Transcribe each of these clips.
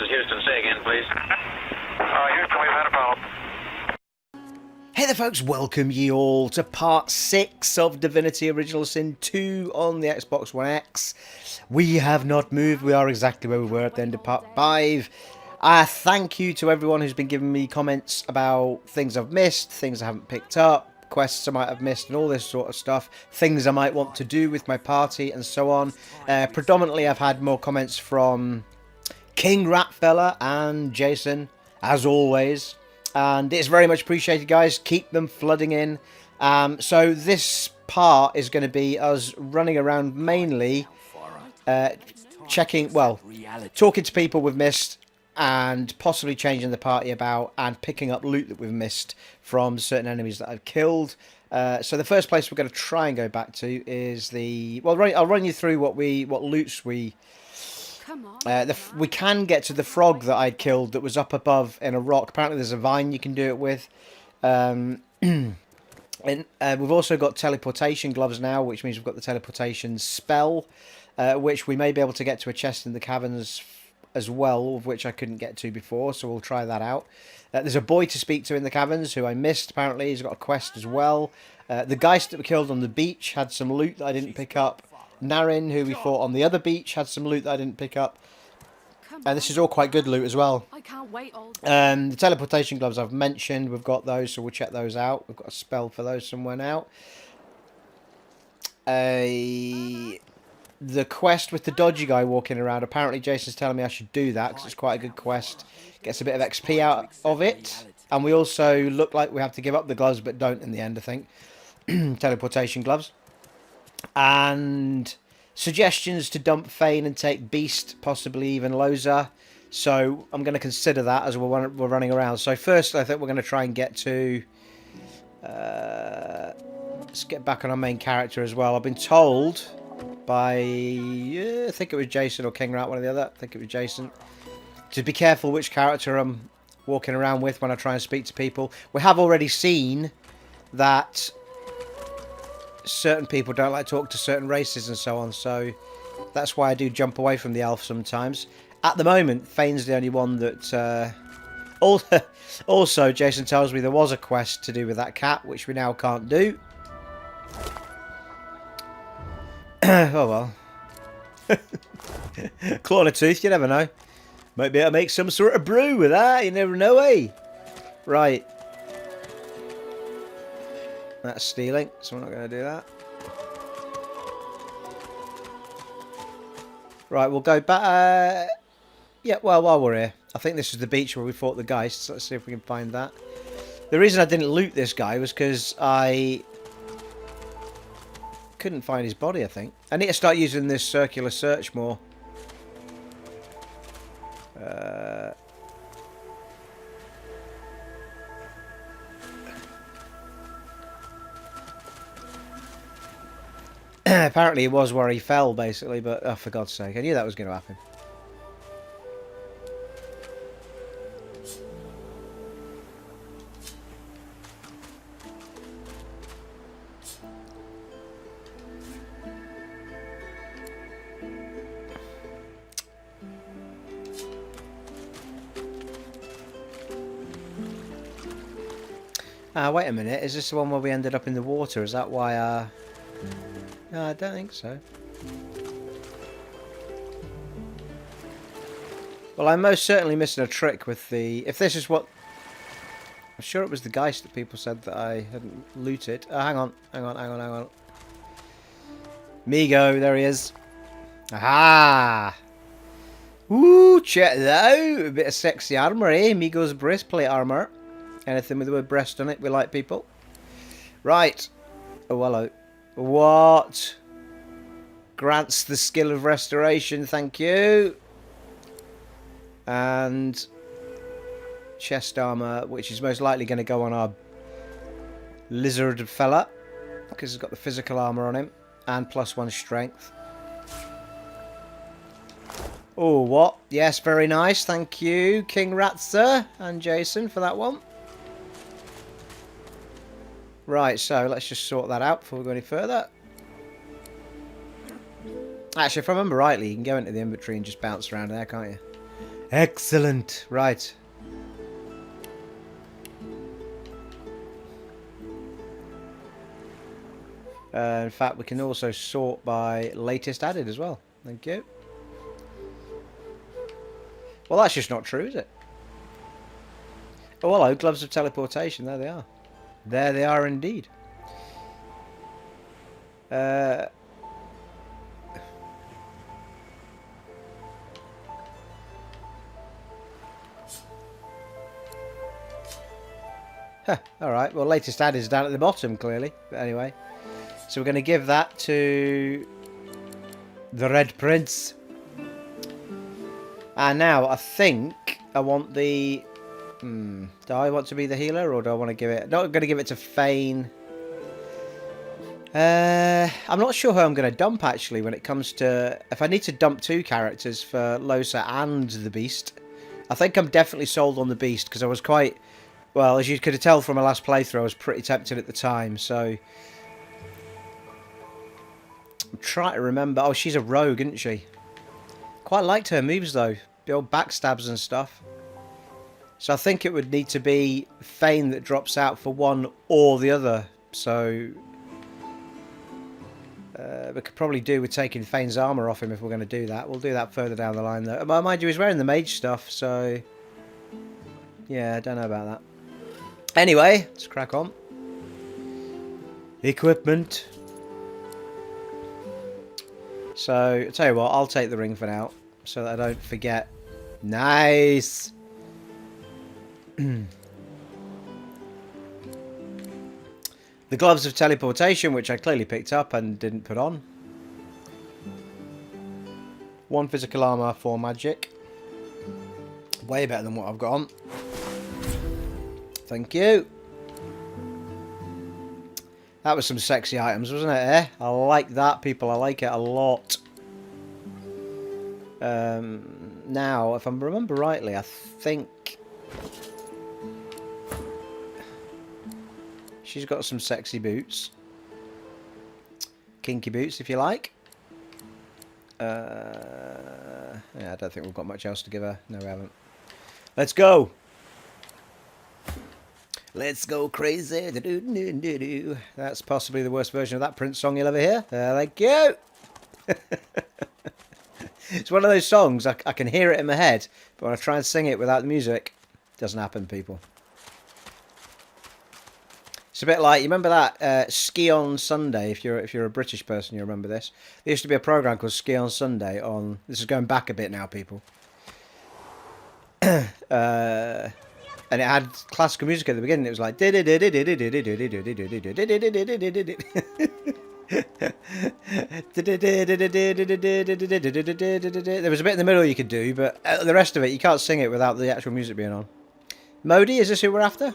is Houston. Say again, please. Houston, we've had a problem. Hey there folks, welcome ye all to part 6 of Divinity Original Sin 2 on the Xbox One X. We have not moved, we are exactly where we were at the end of part 5. Thank you to everyone who's been giving me comments about things I've missed, things I haven't picked up, quests I might have missed and all this sort of stuff, things I might want to do with my party and so on. Predominantly I've had more comments from King Ratfella and Jason, as always. And it's very much appreciated, guys. Keep them flooding in. So this part is going to be us running around mainly checking, well, talking to people we've missed and possibly changing the party about and picking up loot that we've missed from certain enemies that I've killed. So the first place we're going to try and go back to is the... Well, I'll run you through what loots we... we can get to the frog that I'd killed that was up above in a rock. Apparently there's a vine you can do it with. And we've also got teleportation gloves now, which means we've got the teleportation spell, which we may be able to get to a chest in the caverns as well, of which I couldn't get to before, so we'll try that out. There's a boy to speak to in the caverns who I missed, apparently. He's got a quest as well. The geist that we killed on the beach had some loot that I didn't pick up. Narin, who we fought on the other beach, had some loot that I didn't pick up. This is all quite good loot as well. I can't wait all the teleportation gloves I've mentioned, we've got those, so we'll check those out. We've got a spell for those somewhere now. The quest with the dodgy guy walking around, apparently Jason's telling me I should do that because it's quite a good quest. Gets a bit of XP out of it. And we also look like we have to give up the gloves, but don't in the end, I think. Teleportation gloves. And suggestions to dump Fane and take Beast, possibly even Loza. So I'm going to consider that as we're running around. So first I think we're going to try and get to... let's get back on our main character as well. I've been told by... I think it was Jason or King Rat, one or the other. I think it was Jason. To be careful which character I'm walking around with when I try and speak to people. We have already seen that... certain people don't like to talk to certain races and so on, so that's why I do jump away from the elf sometimes. At the moment, Fane's the only one that... also, Jason tells me there was a quest to do with that cat, which we now can't do. Oh well. Claw in a tooth, you never know. Might be able to make some sort of brew with that, you never know, eh? Right. That's stealing, so we're not going to do that. Right, we'll go back. Yeah, well, while we're here, I think this is the beach where we fought the geists. Let's see if we can find that. The reason I didn't loot this guy was because I couldn't find his body, I think. I need to start using this circular search more. Apparently it was where he fell, basically, but oh, for God's sake, I knew that was going to happen. Wait a minute, is this the one where we ended up in the water? Is that why, No, I don't think so. Well, I'm most certainly missing a trick with the... If this is what... I'm sure it was the geist that people said that I hadn't looted. Oh, hang on. Migo, there he is. Aha! Woo, check that out. A bit of sexy armour, eh? Migo's breastplate armour. Anything with the word breast on it, we like people. Right. Oh, hello. What? Grants the skill of restoration, thank you. And chest armour, which is most likely going to go on our lizard fella, because he's got the physical armour on him, and +1 strength. Oh, what? Yes, very nice, thank you, King Ratzer and Jason, for that one. Right, so let's just sort that out before we go any further. Actually, if I remember rightly, you can go into the inventory and just bounce around there, can't you? Excellent. Right. In fact, we can also sort by latest added as well. Thank you. Well, that's just not true, is it? Oh, hello, gloves of teleportation. There they are. There they are indeed. Huh, alright, well, latest add is down at the bottom, clearly. But anyway. So we're going to give that to the Red Prince. And now, I think I want the... do I want to be the healer, or do I want to give it... No, I'm going to give it to Fane. I'm not sure who I'm going to dump, actually, when it comes to... If I need to dump 2 characters for Losa and the Beast, I think I'm definitely sold on the Beast, because I was quite... Well, as you could tell from my last playthrough, I was pretty tempted at the time, so... I'm trying to remember... Oh, she's a rogue, isn't she? Quite liked her moves, though. The old backstabs and stuff. So I think it would need to be Fane that drops out for one or the other. So... we could probably do with taking Fane's armour off him if we're going to do that. We'll do that further down the line, though. Mind you, he's wearing the mage stuff, so... Yeah, I don't know about that. Anyway, let's crack on. Equipment. So, I'll tell you what, I'll take the ring for now, so that I don't forget. Nice! The gloves of teleportation, which I clearly picked up and didn't put on. 1 physical armour, 4 magic. Way better than what I've got on. Thank you. That was some sexy items, wasn't it, eh? I like that, people. I like it a lot. Now, if I remember rightly, I think... She's got some sexy boots. Kinky boots, if you like. Yeah, I don't think we've got much else to give her. No, we haven't. Let's go! Let's go crazy. That's possibly the worst version of that Prince song you'll ever hear. Thank you! It's one of those songs, I can hear it in my head, but when I try and sing it without the music, it doesn't happen, people. It's a bit like, you remember that Ski on Sunday? If you're a British person, you remember this. There used to be a program called Ski on Sunday on... This is going back a bit now, people. And it had classical music at the beginning. It was like... There was a bit in the middle you could do, but the rest of it, you can't sing it without the actual music being on. Mody, is this who we're after?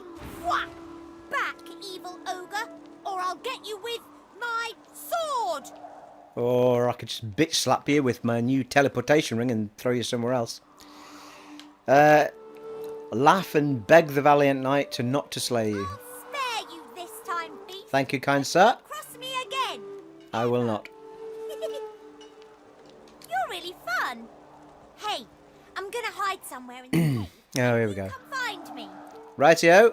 Whack! Back, evil ogre, or I'll get you with my sword! Or I could just bitch slap you with my new teleportation ring and throw you somewhere else. Laugh and beg the valiant knight to not to slay you. I'll spare you this time, thief. Thank you, kind sir. Cross me again. I will not. You're really fun. Hey, I'm gonna hide somewhere in the cave. Oh, here we go. Come find me. Rightio.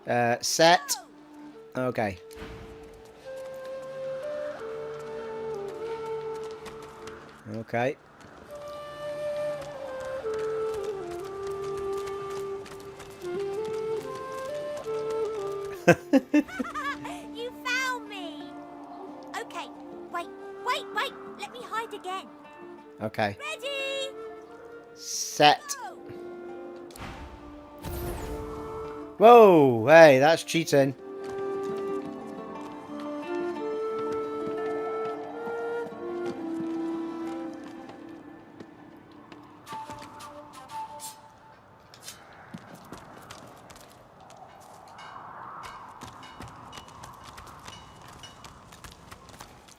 Ready? Set. Go. Okay. Okay. You found me. Okay, wait. Let me hide again. Okay. Ready? Set. Go. Whoa! Hey, that's cheating.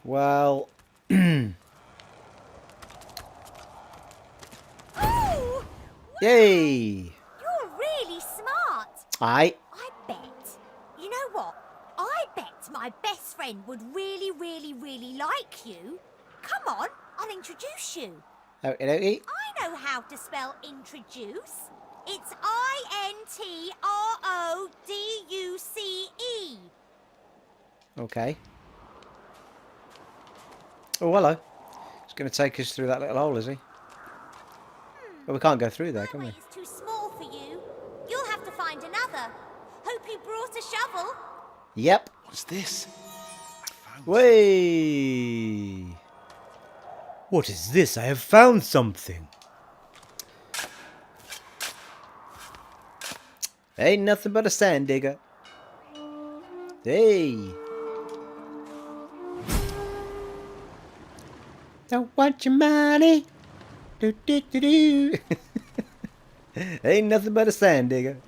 Well... Oh! Yay! You're really smart. I bet. You know what? I bet my best friend would really like you. Come on, I'll introduce you. Okie dokie. I know how to spell introduce. It's I-N-T-R-O-D-U-C-E. Okay. Oh, hello. He's going to take us through that little hole, is he? Well, we can't go through there, My can we? way is too small for you. You'll have to find another. Hope you brought a shovel. Yep. What's this? Way. What is this? I have found something. Ain't nothing but a sand digger. Hey. Don't want your money. Do do do do. Ain't nothing but a sand digger.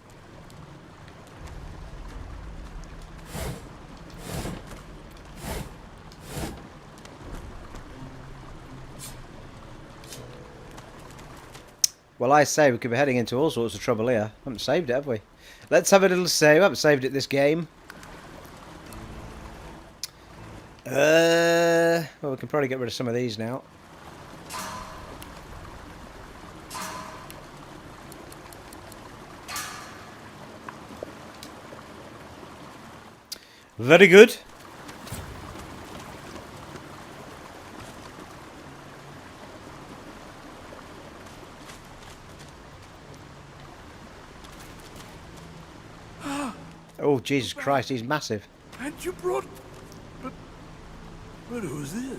Well, I say we could be heading into all sorts of trouble here. Haven't saved it, have we? Let's have a little save. I haven't saved it this game. Well, we can probably get rid of some of these now. Very good. Oh, Jesus Christ, he's massive. And you brought... But who's this?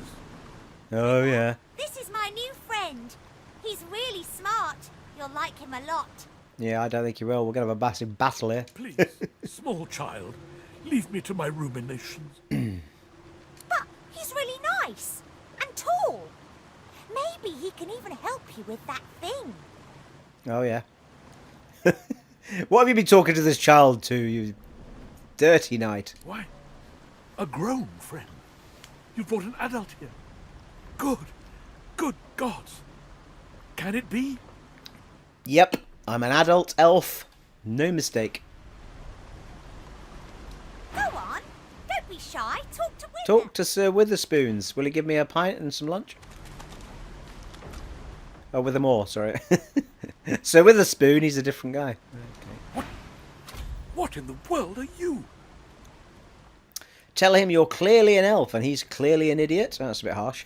Oh, yeah. This is my new friend. He's really smart. You'll like him a lot. Yeah, I don't think you will. We're going to have a massive battle here. Please, small child, leave me to my ruminations. But he's really nice and tall. Maybe he can even help you with that thing. Oh, yeah. What have you been talking to this child to, you dirty knight? Why, a grown friend. You brought an adult here. Good gods. Can it be? Yep, I'm an adult elf. No mistake. Go on. Don't be shy. Talk to Wither. Talk to Sir Witherspoons. Will he give me a pint and some lunch? Oh, Withermoore, sorry. Sir Witherspoon, he's a different guy. What in the world are you? Tell him you're clearly an elf and he's clearly an idiot. Oh, that's a bit harsh.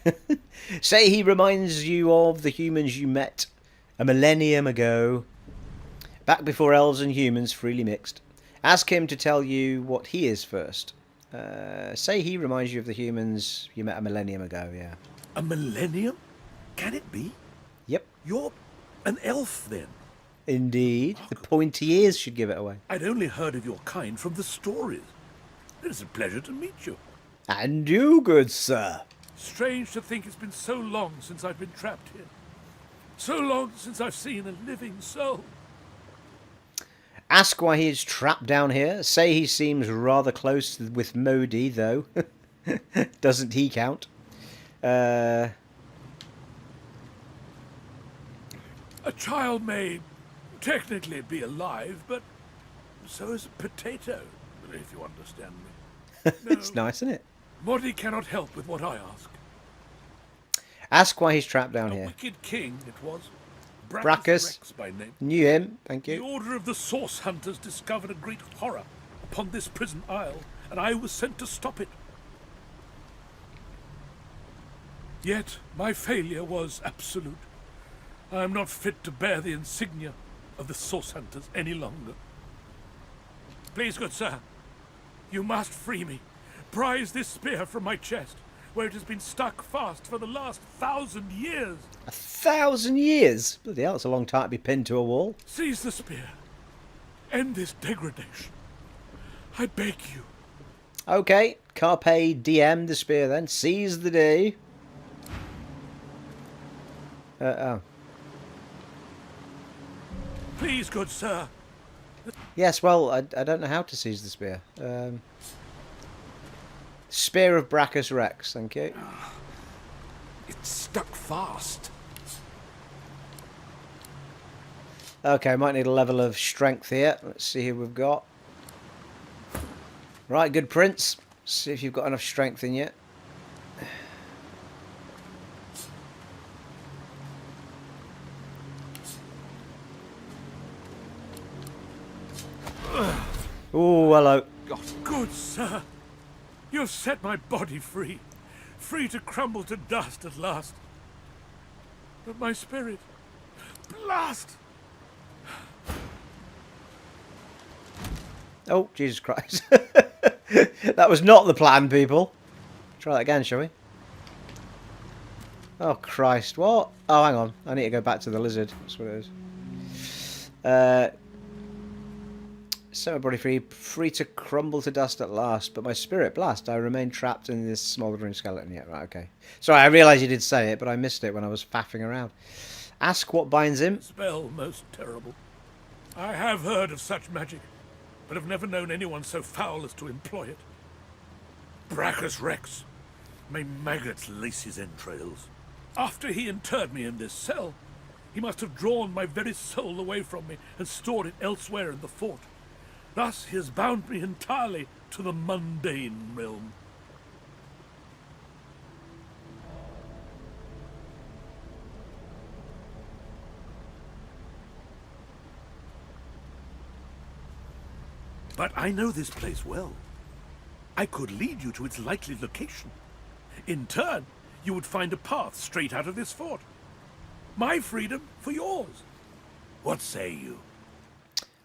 Say he reminds you of the humans you met a millennium ago, back before elves and humans freely mixed. Ask him to tell you what he is first. Say he reminds you of the humans you met a millennium ago, yeah. A millennium? Can it be? Yep, You're an elf, then? indeed. The pointy ears should give it away. I'd only heard of your kind from the stories. It is a pleasure to meet you. And you, good sir. Strange to think it's been so long since I've been trapped here. So long since I've seen a living soul. Ask why he is trapped down here. Say he seems rather close with Mody, though. Doesn't he count? A child may technically be alive, but so is a potato, if you understand me. It's nice, isn't it? Mody cannot help with what I ask. Ask why he's trapped down A here. wicked king it was. Brachus. Rex by name. Knew him, thank The you. order of the Source Hunters discovered a great horror upon this prison isle, and I was sent to stop it. Yet my failure was absolute. I am not fit to bear the insignia of the Source Hunters any longer. Please, good sir, you must free me. Prise this spear from my chest, where it has been stuck fast for the last 1,000 years. 1,000 years? Bloody hell, it's a long time to be pinned to a wall. Seize the spear. End this degradation. I beg you. Okay, Carpe DM the spear then. Seize the day. Oh. Please, good sir. Yes, well, I don't know how to seize the spear. Spear of Brachus Rex, thank you. It's stuck fast. Okay, might need a level of strength here. Let's see who we've got. Right, good prince. See if you've got enough strength in you. Oh, hello. Good sir. You have set my body free. Free to crumble to dust at last. But my spirit... Blast! Oh, Jesus Christ. That was not the plan, people. Try that again, shall we? Oh, Christ. What? Oh, hang on. I need to go back to the lizard. That's what it is. Set my body free to crumble to dust at last, but my spirit blast. I remain trapped in this smouldering skeleton. Yeah, right, okay. Sorry, I realised you did say it, but I missed it when I was faffing around. Ask what binds him. Spell most terrible. I have heard of such magic, but have never known anyone so foul as to employ it. Brachus Rex. May maggots lace his entrails. After he interred me in this cell, he must have drawn my very soul away from me and stored it elsewhere in the fort. Thus he has bound me entirely to the mundane realm. But I know this place well. I could lead you to its likely location. In turn, you would find a path straight out of this fort. My freedom for yours. What say you?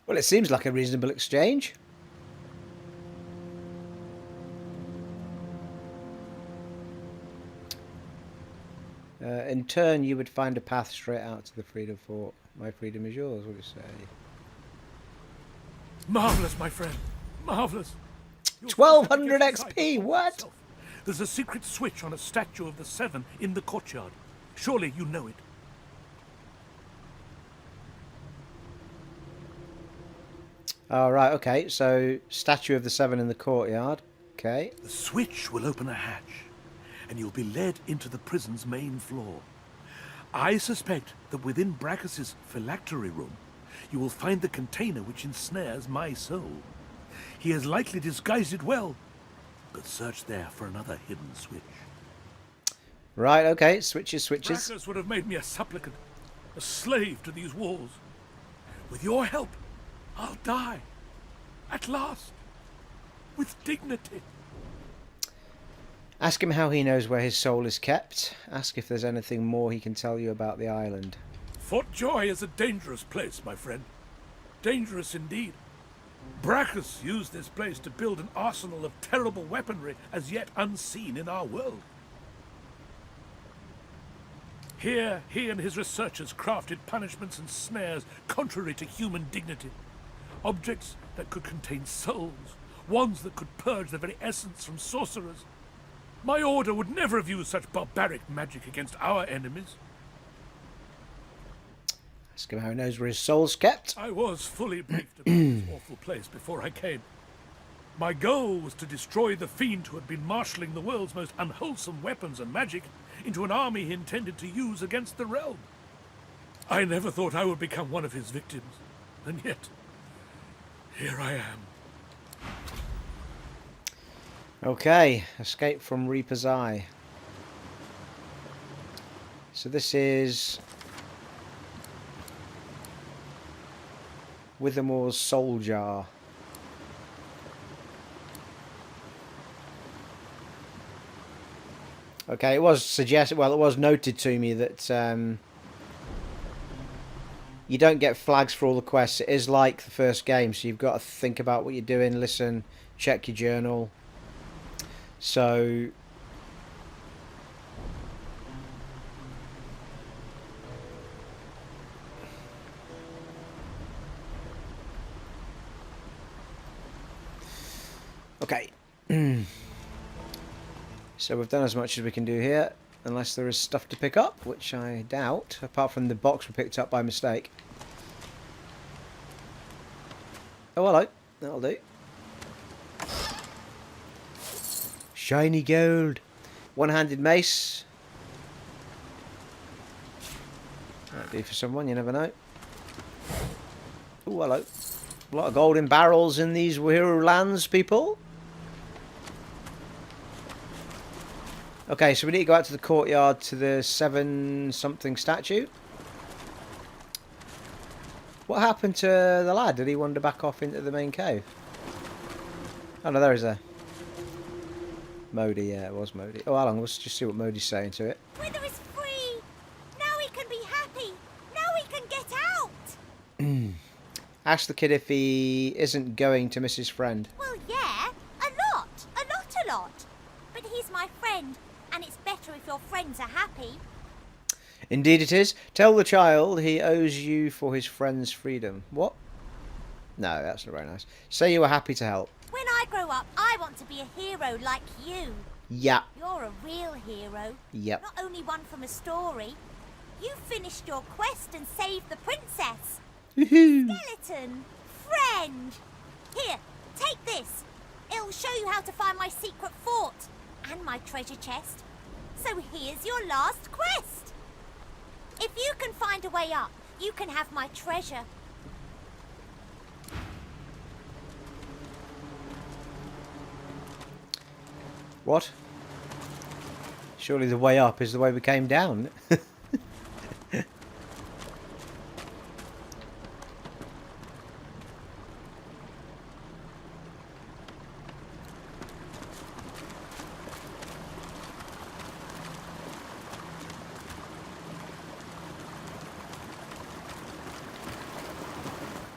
Well, it seems like a reasonable exchange. In turn, you would find a path straight out to the Freedom Fort. My freedom is yours, what do you say? Marvellous, my friend. Marvellous. 1200 XP, what? There's a secret switch on a statue of the Seven in the courtyard. Surely you know it. Oh, right, okay. So, statue of the Seven in the courtyard. Okay. The switch will open a hatch, and you'll be led into the prison's main floor. I suspect that within Brachus's phylactery room, you will find the container which ensnares my soul. He has likely disguised it well, but search there for another hidden switch. Right, okay. Switches. Brachus would have made me a supplicant, a slave to these walls. With your help, I'll die. At last. With dignity. Ask him how he knows where his soul is kept. Ask if there's anything more he can tell you about the island. Fort Joy is a dangerous place, my friend. Dangerous indeed. Brachus used this place to build an arsenal of terrible weaponry as yet unseen in our world. Here, he and his researchers crafted punishments and snares contrary to human dignity. Objects that could contain souls, wands that could purge the very essence from sorcerers. My order would never have used such barbaric magic against our enemies. Ask him how he knows where his soul's kept. I was fully briefed about this awful place before I came. My goal was to destroy the fiend who had been marshalling the world's most unwholesome weapons and magic into an army he intended to use against the realm. I never thought I would become one of his victims, and yet, here I am. Okay, escape from Reaper's Eye. So this is Withermoore's Soul Jar. Okay, it was suggested, well, it was noted to me that you don't get flags for all the quests. It is like the first game, so you've got to think about what you're doing, listen, check your journal. So okay. So we've done as much as we can do here, unless there is stuff to pick up, which I doubt, apart from the box we picked up by mistake. Oh, hello. That'll do. Shiny gold. One-handed mace. Might do for someone, you never know. Oh, hello. A lot of golden barrels in these Wihuru lands, people. Okay, so we need to go out to the courtyard to the 7-something statue. What happened to the lad? Did he wander back off into the main cave? Oh no, there is a Mody. Yeah, it was Mody. Oh, hold on, let's just see what Mody's saying to it. Wither is free! Now he can be happy! Now he can get out! Ask the kid if he isn't going to miss his friend. Well, yeah, a lot. A lot. But he's my friend, and it's better if your friends are happy. Indeed it is. Tell the child he owes you for his friend's freedom. What? No, that's not very nice. Say you were happy to help. When I grow up, I want to be a hero like you. Yeah. You're a real hero. Yep. Not only one from a story. You finished your quest and saved the princess. Skeleton. Friend. Here, take this. It'll show you how to find my secret fort and my treasure chest. So here's your last quest. If you can find a way up, you can have my treasure. What? Surely the way up is the way we came down.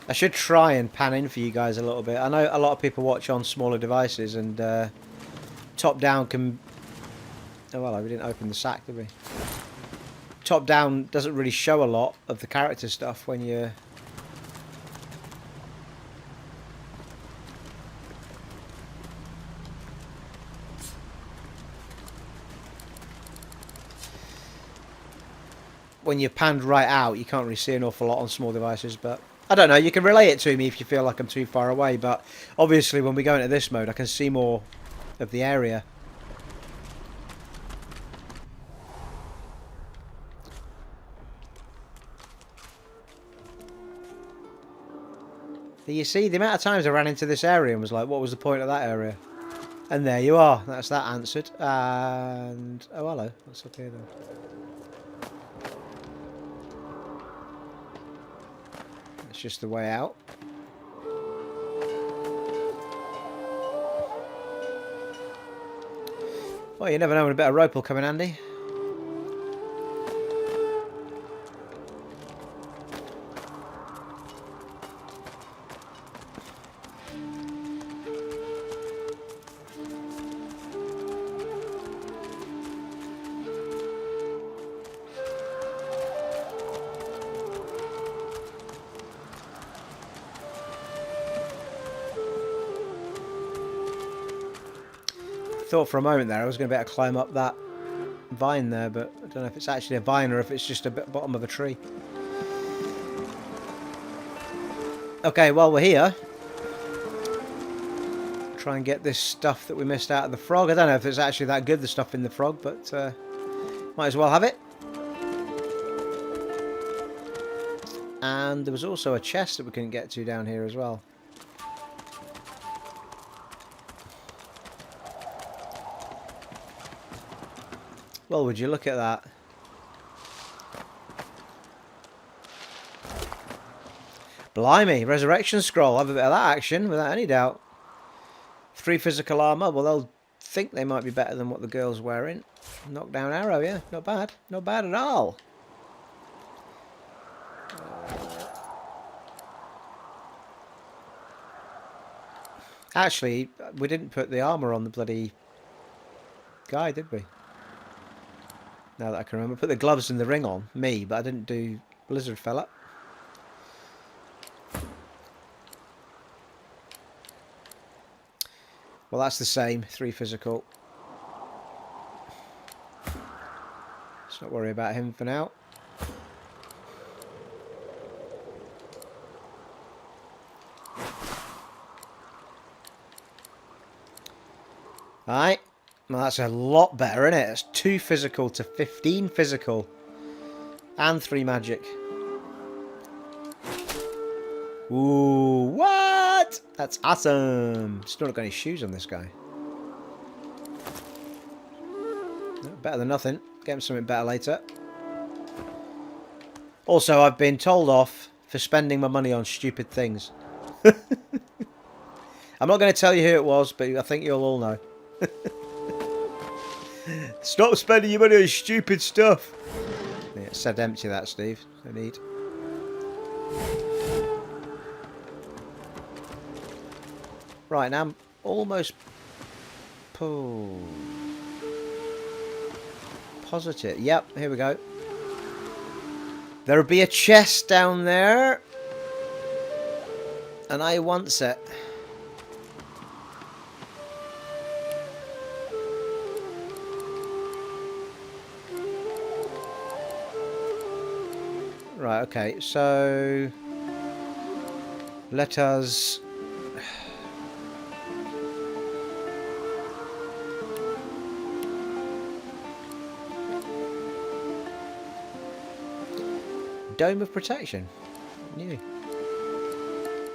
I should try and pan in for you guys a little bit. I know a lot of people watch on smaller devices, and top down can... Oh well, we didn't open the sack, did we? Top down doesn't really show a lot of the character stuff when you're... when you're panned right out, you can't really see an awful lot on small devices, but... I don't know, you can relay it to me if you feel like I'm too far away, but obviously when we go into this mode I can see more of the area. You see, the amount of times I ran into this area and was like, what was the point of that area? And there you are, that's that answered. And... oh hello, what's up here then? Just the way out. Well, you never know when a bit of rope will come in handy. Thought for a moment there I was going to be able to climb up that vine there, but I don't know if it's actually a vine or if it's just a bit bottom of a tree. Okay, while we're here, try and get this stuff that we missed out of the frog. I don't know if it's actually that good, the stuff in the frog, but might as well have it. And there was also a chest that we couldn't get to down here as well. Well, would you look at that? Blimey, resurrection scroll. Have a bit of that action, without any doubt. 3 physical armour. Well, they'll think they might be better than what the girl's wearing. Knockdown arrow, yeah. Not bad. Not bad at all. Actually, we didn't put the armour on the bloody guy, did we? Now that I can remember. Put the gloves and the ring on. Me, but I didn't do Blizzard fella. Well, that's the same. 3 physical. Let's not worry about him for now. Alright. Well, that's a lot better, isn't it? It's 2 physical to 15 physical. And 3 magic. Ooh, what? That's awesome. Still not got any shoes on this guy. No, better than nothing. Get him something better later. Also, I've been told off for spending my money on stupid things. I'm not going to tell you who it was, but I think you'll all know. Stop spending your money on stupid stuff. Yeah, it said empty that, Steve. No need. Right, now I'm almost positive. Yep, here we go. There'll be a chest down there. And I wants it. Right, okay, so let us Dome of Protection. New.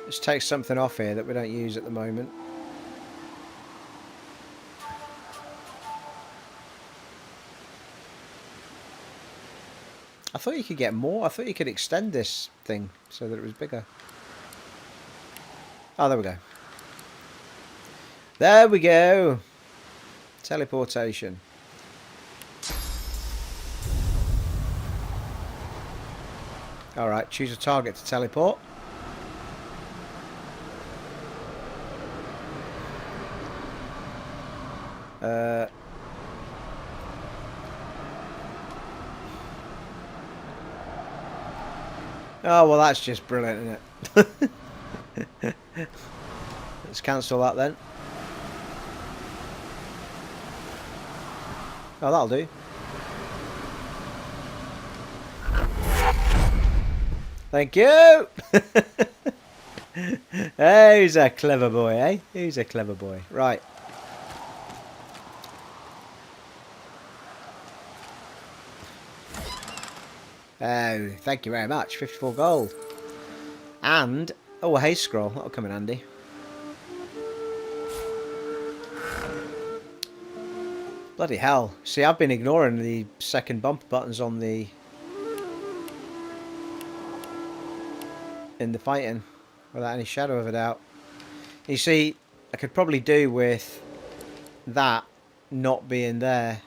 Let's take something off here that we don't use at the moment. I thought you could get more. I thought you could extend this thing so that it was bigger. Oh, there we go. There we go. Teleportation. Alright, choose a target to teleport. Oh, well, that's just brilliant, isn't it? Let's cancel that then. Oh, that'll do. Thank you! Hey, who's a clever boy, eh? Who's a clever boy? Right. Oh, thank you very much. 54 gold. And, oh, a haste scroll. That'll come in handy. Bloody hell. See, I've been ignoring the second bumper buttons on the... in the fighting. Without any shadow of a doubt. You see, I could probably do with that not being there.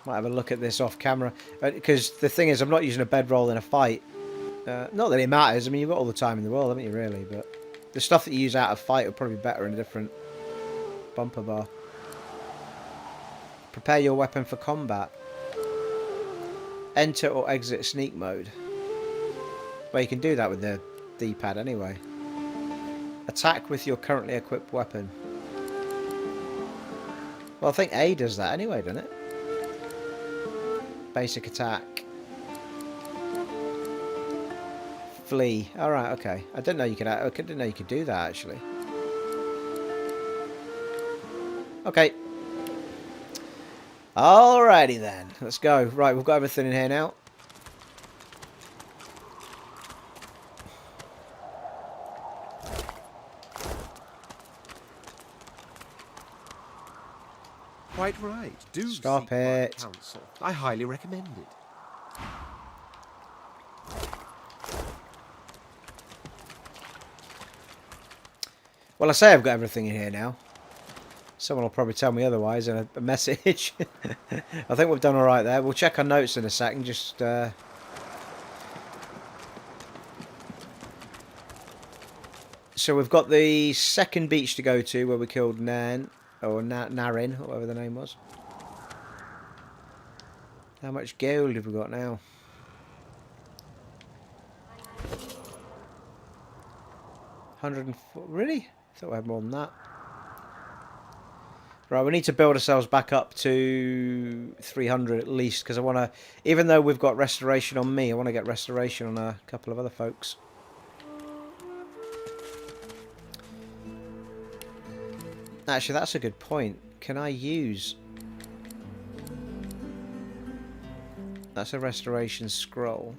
Might have a look at this off camera, because the thing is, I'm not using a bedroll in a fight. Not that it matters. I mean, you've got all the time in the world, haven't you, really? But the stuff that you use out of fight would probably be better in a different bumper bar. Prepare your weapon for combat. Enter or exit sneak mode. Well, you can do that with the D-pad anyway. Attack with your currently equipped weapon. Well, I think A does that anyway, doesn't it? Basic attack. Flee. All right, okay. I didn't know you could. I didn't know you could do that actually. Okay. Alrighty then. Let's go. Right, we've got everything in here now. Quite right. Do Stop seek my it. counsel. I highly recommend it. Well, I say I've got everything in here now. Someone will probably tell me otherwise in a message. I think we've done alright there. We'll check our notes in a second. Just... So we've got the second beach to go to where we killed Nan. Or Narin, whatever the name was. How much gold have we got now? 104. Really? I thought we had more than that. Right, we need to build ourselves back up to 300 at least, because I want to, even though we've got restoration on me, I want to get restoration on a couple of other folks. Actually, that's a good point. Can I use... That's a restoration scroll.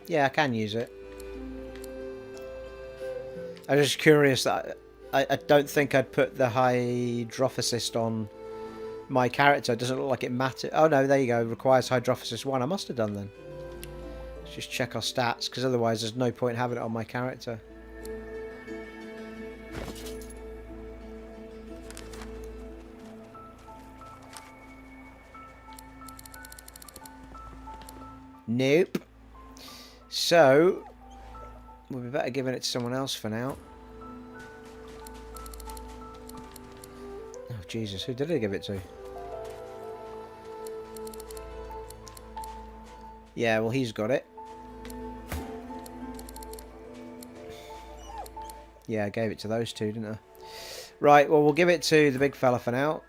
Yeah, I can use it. I was just curious that I don't think I'd put the hydrophysist on my character. It doesn't look like it matters. Oh no, there you go. Requires hydrophysist 1. I must have done then. Let's just check our stats, because otherwise there's no point having it on my character. Nope. So, we'll be better giving it to someone else for now. Oh, Jesus. Who did I give it to? Yeah, well, he's got it. Yeah, I gave it to those two, didn't I? Right, well, we'll give it to the big fella for now.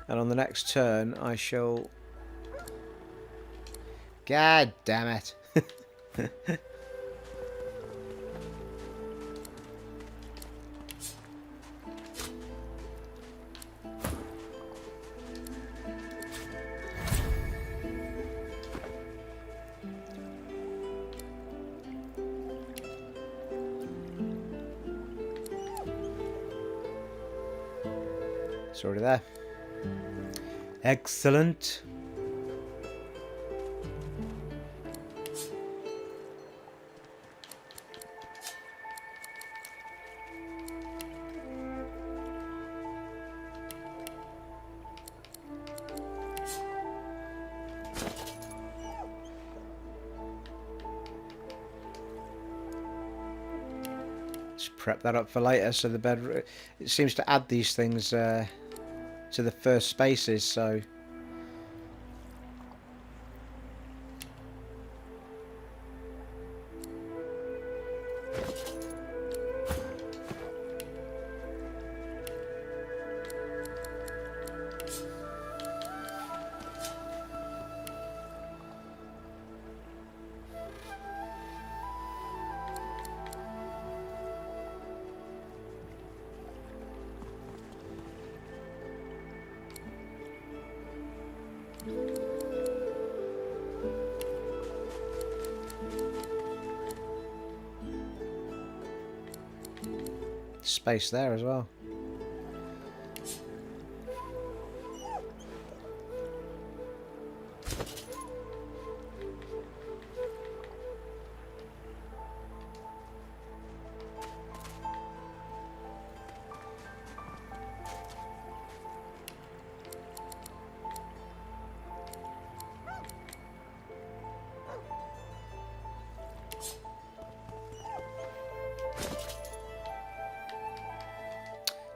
And on the next turn, I shall... God damn it. It's already there. Excellent. Just prep that up for later, so the bed... It seems to add these things to the first spaces, so... Space there as well.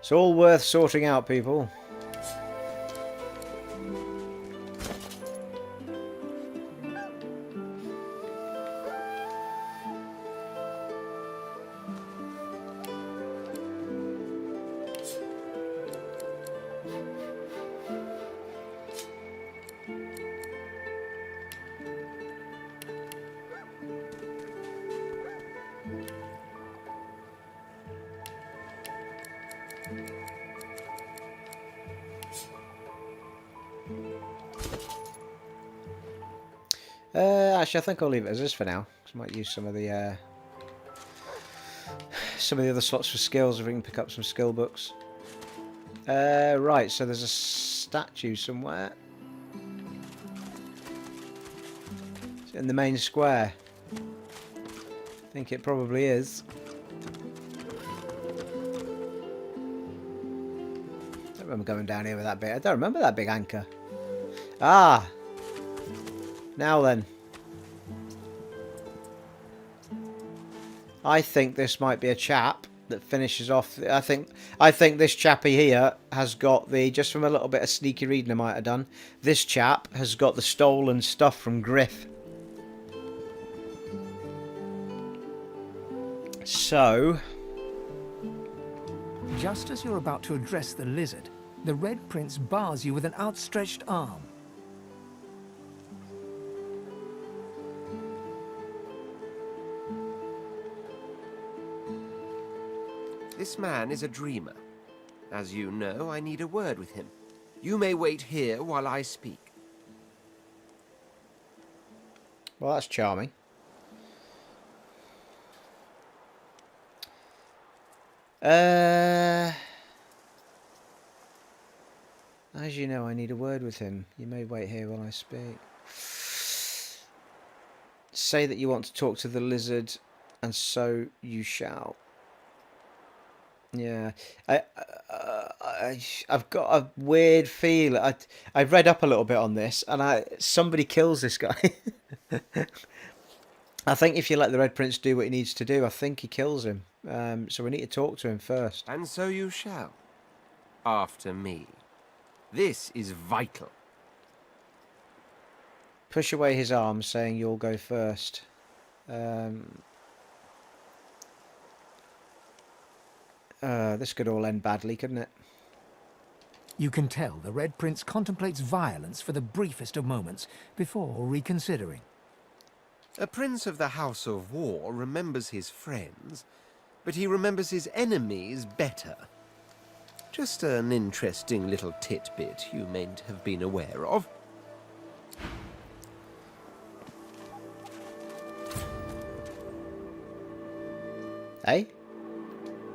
It's all worth sorting out, people. Actually, I think I'll leave it as is for now. I might use some of the other slots for skills if we can pick up some skill books. Right, so there's a statue somewhere. Is it in the main square? I think it probably is. I don't remember going down here with that bit. I don't remember that big anchor. Ah! Now then. I think this might be a chap that finishes off... I think this chappy here has got the... Just from a little bit of sneaky reading I might have done. This chap has got the stolen stuff from Griff. So... Just as you're about to address the lizard, the Red Prince bars you with an outstretched arm. This man is a dreamer. As you know, I need a word with him. You may wait here while I speak. Well, that's charming. As you know, I need a word with him. You may wait here while I speak. Say that you want to talk to the lizard, and so you shall. Yeah, I've got a weird feeling. I've read up a little bit on this, and somebody kills this guy. I think if you let the Red Prince do what he needs to do, I think he kills him. So we need to talk to him first. And so you shall. After me. This is vital. Push away his arm, saying you'll go first. This could all end badly, couldn't it? You can tell the Red Prince contemplates violence for the briefest of moments before reconsidering. A prince of the House of War remembers his friends, but he remembers his enemies better. Just an interesting little tidbit you mayn't have been aware of. Eh?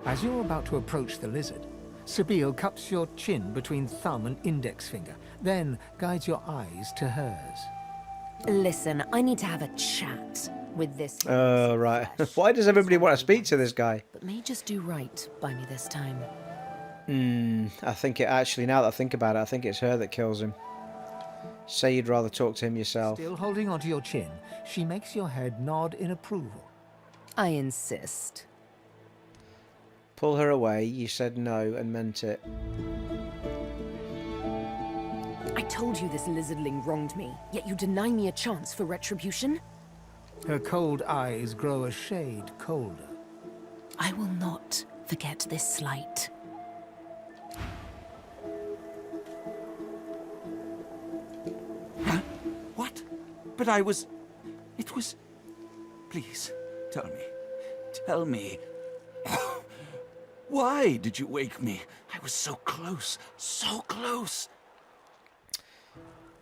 As you're about to approach the lizard, Sabine cups your chin between thumb and index finger, then guides your eyes to hers. Listen, I need to have a chat with this. Oh, right. Why does everybody want to speak to this guy? But may just do right by me this time. I think it actually, now that I think about it, I think it's her that kills him. Say you'd rather talk to him yourself. Still holding onto your chin, she makes your head nod in approval. I insist. Pull her away. You said no and meant it. I told you this lizardling wronged me, yet you deny me a chance for retribution? Her cold eyes grow a shade colder. I will not forget this slight. Huh? What? But I was... It was... Please, tell me. Tell me. Why did you wake me? I was so close. So close.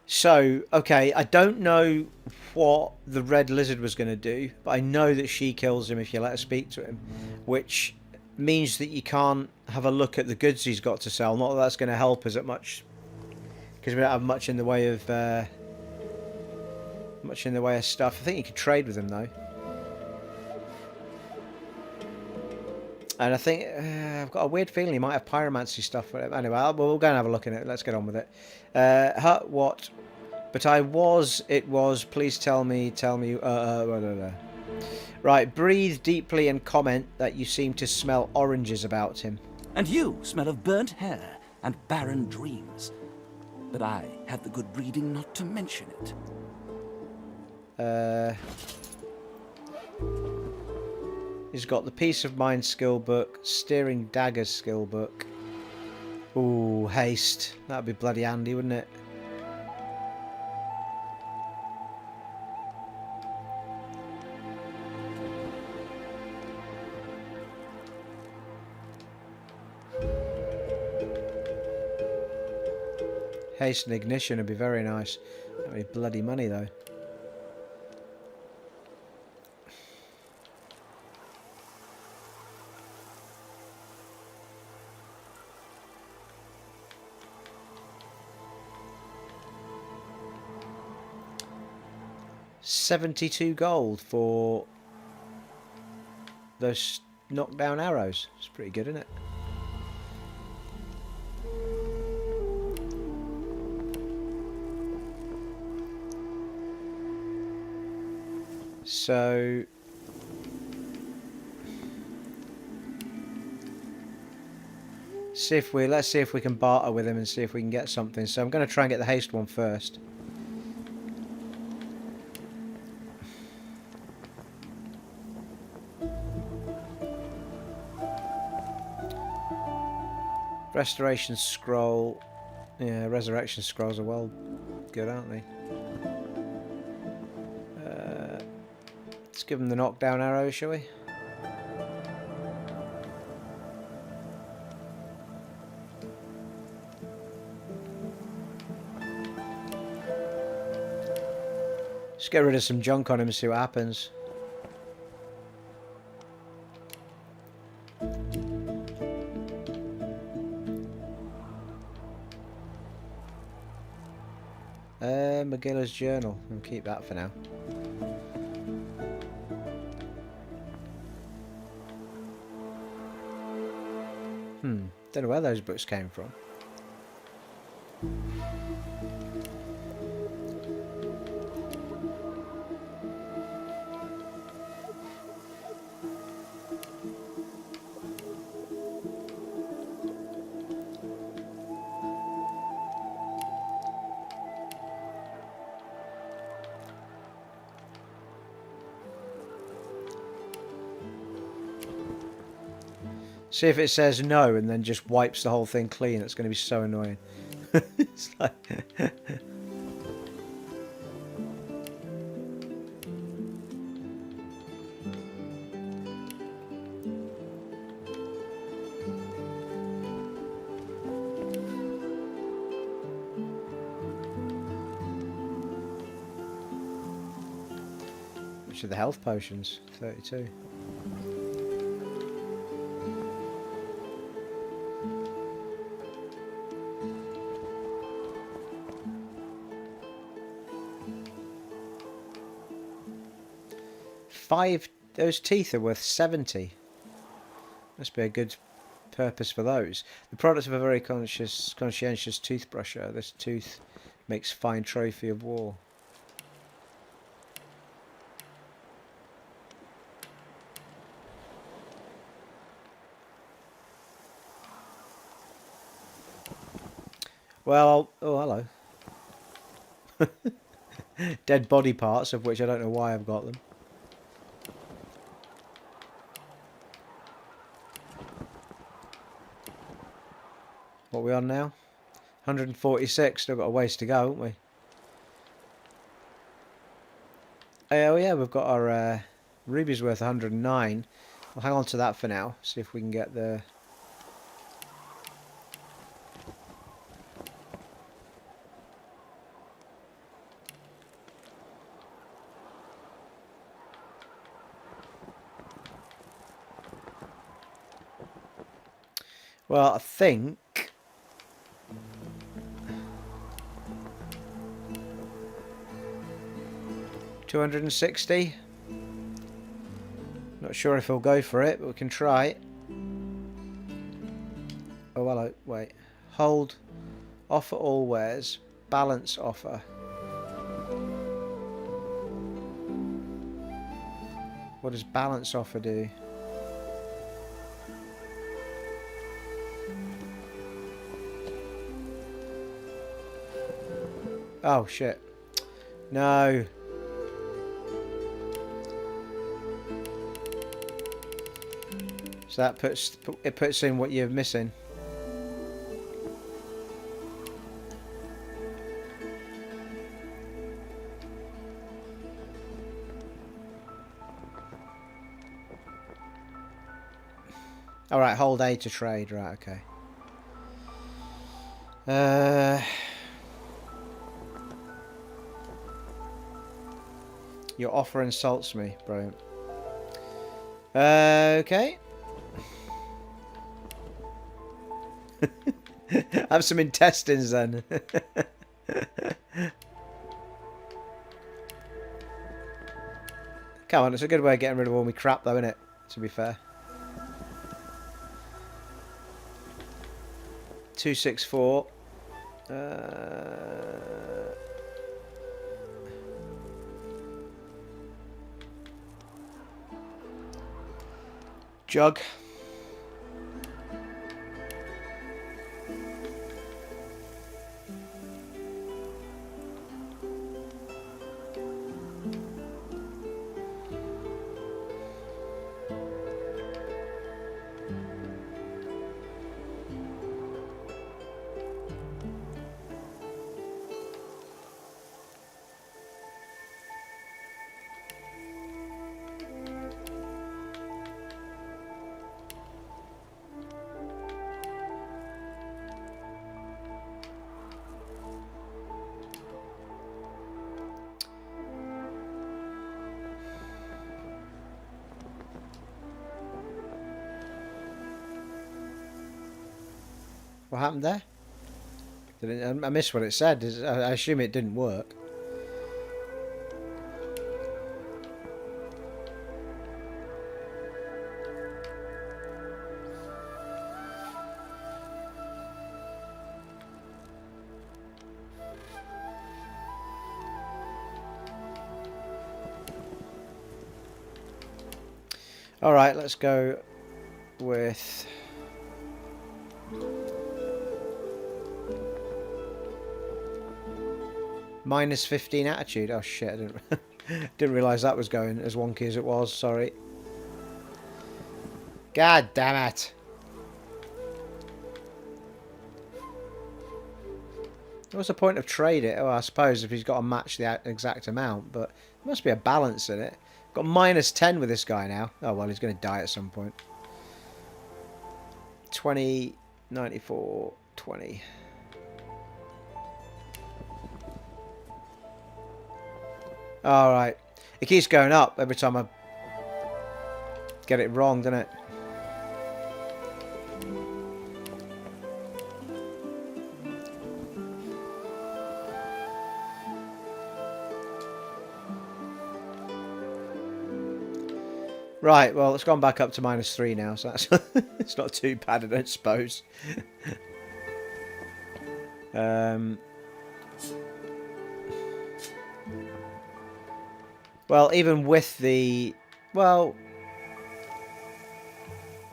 So, okay, I don't know what the red lizard was going to do, but I know that she kills him if you let her speak to him, which means that you can't have a look at the goods he's got to sell. Not that that's going to help us at much, because we don't have much in the way of stuff. I think you could trade with him though, and I think I've got a weird feeling he might have pyromancy stuff. Anyway, we'll go and have a look at it. Let's get on with it. What? But it was, please tell me, Right, breathe deeply and comment that you seem to smell oranges about him. And you smell of burnt hair and barren dreams. But I had the good breeding not to mention it. He's got the Peace of Mind skill book, Steering Daggers skill book. Ooh, haste. That'd be bloody handy, wouldn't it? Haste and ignition would be very nice. That'd be bloody money though. $72 gold for those knockdown arrows. It's pretty good, isn't it? So let's see if we can barter with him and see if we can get something. So I'm going to try and get the haste one first. Restoration scroll. Yeah, resurrection scrolls are well good, aren't they? Let's give him the knockdown arrow, shall we? Let's get rid of some junk on him and see what happens. Magilla's journal. We'll keep that for now. Don't know where those books came from. See if it says no and then just wipes the whole thing clean. It's going to be so annoying. It's like... Which are the health potions? 32. Those teeth are worth 70. Must be a good purpose for those. The product of a very conscientious toothbrusher. This tooth makes fine trophy of war. Well, oh hello. Dead body parts, of which I don't know why I've got them. What are we on now? 146. Still got a ways to go, haven't we? Oh yeah, we've got our ruby's worth 109. I'll hang on to that for now. See if we can get the... Well, I think... 260. Not sure if he'll go for it, but we can try. Oh, hello. Wait. Hold. Offer all wares. Balance offer. What does balance offer do? Oh, shit. No. So that puts in what you're missing. All right, hold A to trade. Right, okay. Your offer insults me, brilliant. Okay. Have some intestines then. Come on, it's a good way of getting rid of all my crap though, isn't it? To be fair. 264. Jug. What happened there? I missed what it said. I assume it didn't work. Alright, let's go with... minus 15 attitude. Oh shit, didn't realise that was going as wonky as it was, sorry. God damn it. What's the point of trade it? Oh, I suppose if he's got to match the exact amount, but there must be a balance in it. Got minus 10 with this guy now. Oh well, he's going to die at some point. 20, 94, 20. Alright. It keeps going up every time I get it wrong, doesn't it? Right, well, it's gone back up to minus 3 now, so that's it's not too bad, I don't suppose. Well, even with the... Well...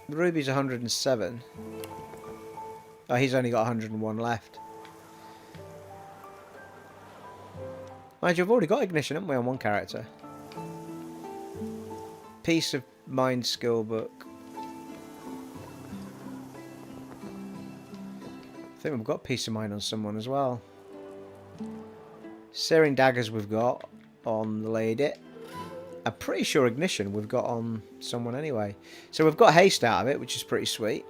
The ruby's 107. Oh, he's only got 101 left. Mind you, I've already got ignition, haven't we, on one character? Peace of Mind skill book. I think we've got Peace of Mind on someone as well. Searing Daggers we've got on the lady. I'm pretty sure Ignition we've got on someone anyway. So we've got haste out of it, which is pretty sweet.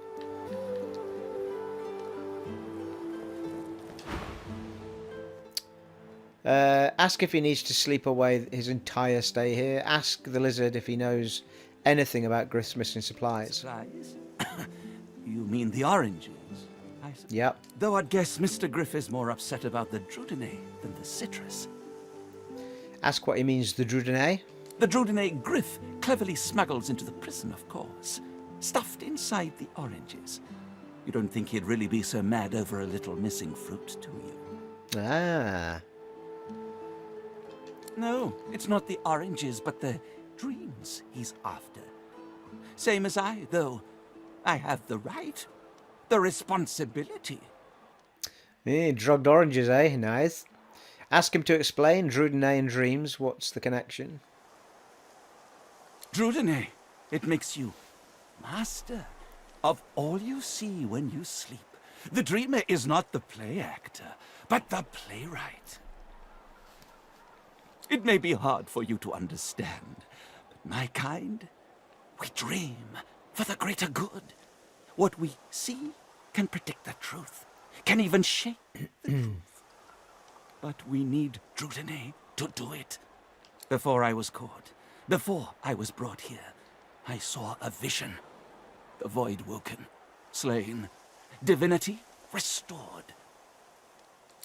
Ask if he needs to sleep away his entire stay here. Ask the lizard if he knows anything about Griff's missing supplies. Supplies? You mean the oranges? Yep. Though I'd guess Mr. Griff is more upset about the Drudene than the citrus. Ask what he means, the Drudene. The Drudene Griff cleverly smuggles into the prison, of course, stuffed inside the oranges. You don't think he'd really be so mad over a little missing fruit, do you? Ah. No, it's not the oranges, but the dreams he's after. Same as I, though. I have the right, the responsibility. Drugged oranges, eh? Nice. Ask him to explain Drudene and dreams. What's the connection? Drudene, it makes you master of all you see when you sleep. The dreamer is not the play actor, but the playwright. It may be hard for you to understand, but my kind, we dream for the greater good. What we see can predict the truth, can even shape the truth. But we need Drudene to do it. Before I was caught, before I was brought here, I saw a vision. The void woken, slain, divinity restored.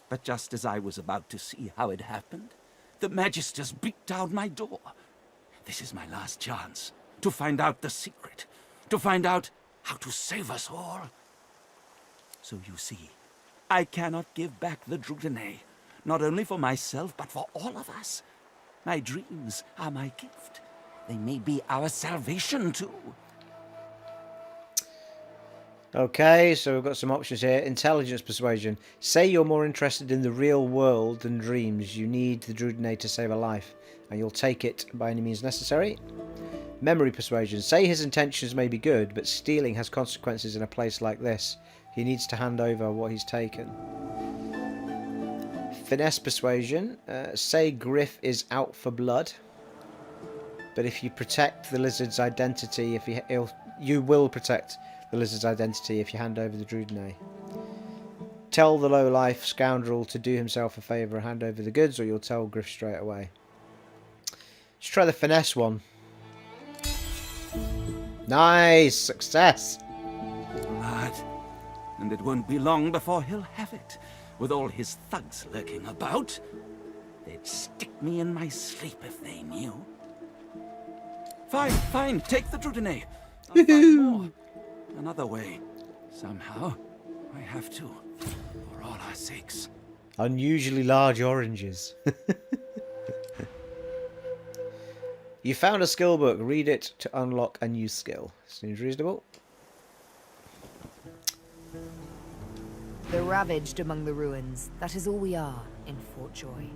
But just as I was about to see how it happened, the Magisters beat down my door. This is my last chance to find out the secret, to find out how to save us all. So you see, I cannot give back the Drudene, not only for myself, but for all of us. My dreams are my gift. They may be our salvation, too. Okay, so we've got some options here. Intelligence persuasion. Say you're more interested in the real world than dreams. You need the Drudene to save a life, and you'll take it by any means necessary. Memory persuasion. Say his intentions may be good, but stealing has consequences in a place like this. He needs to hand over what he's taken. Finesse persuasion. Say Griff is out for blood, but if you protect the lizard's identity, you will protect the lizard's identity if you hand over the Drudene. Tell the low-life scoundrel to do himself a favour and hand over the goods, or you'll tell Griff straight away. Let's try the finesse one. Nice! Success! But and it won't be long before he'll have it. With all his thugs lurking about, they'd stick me in my sleep if they knew. Fine, take the Drudenay. I'll find more. Another way. Somehow, I have to. For all our sakes. Unusually large oranges. You found a skill book. Read it to unlock a new skill. Seems reasonable. The ravaged among the ruins. That is all we are in Fort Joy.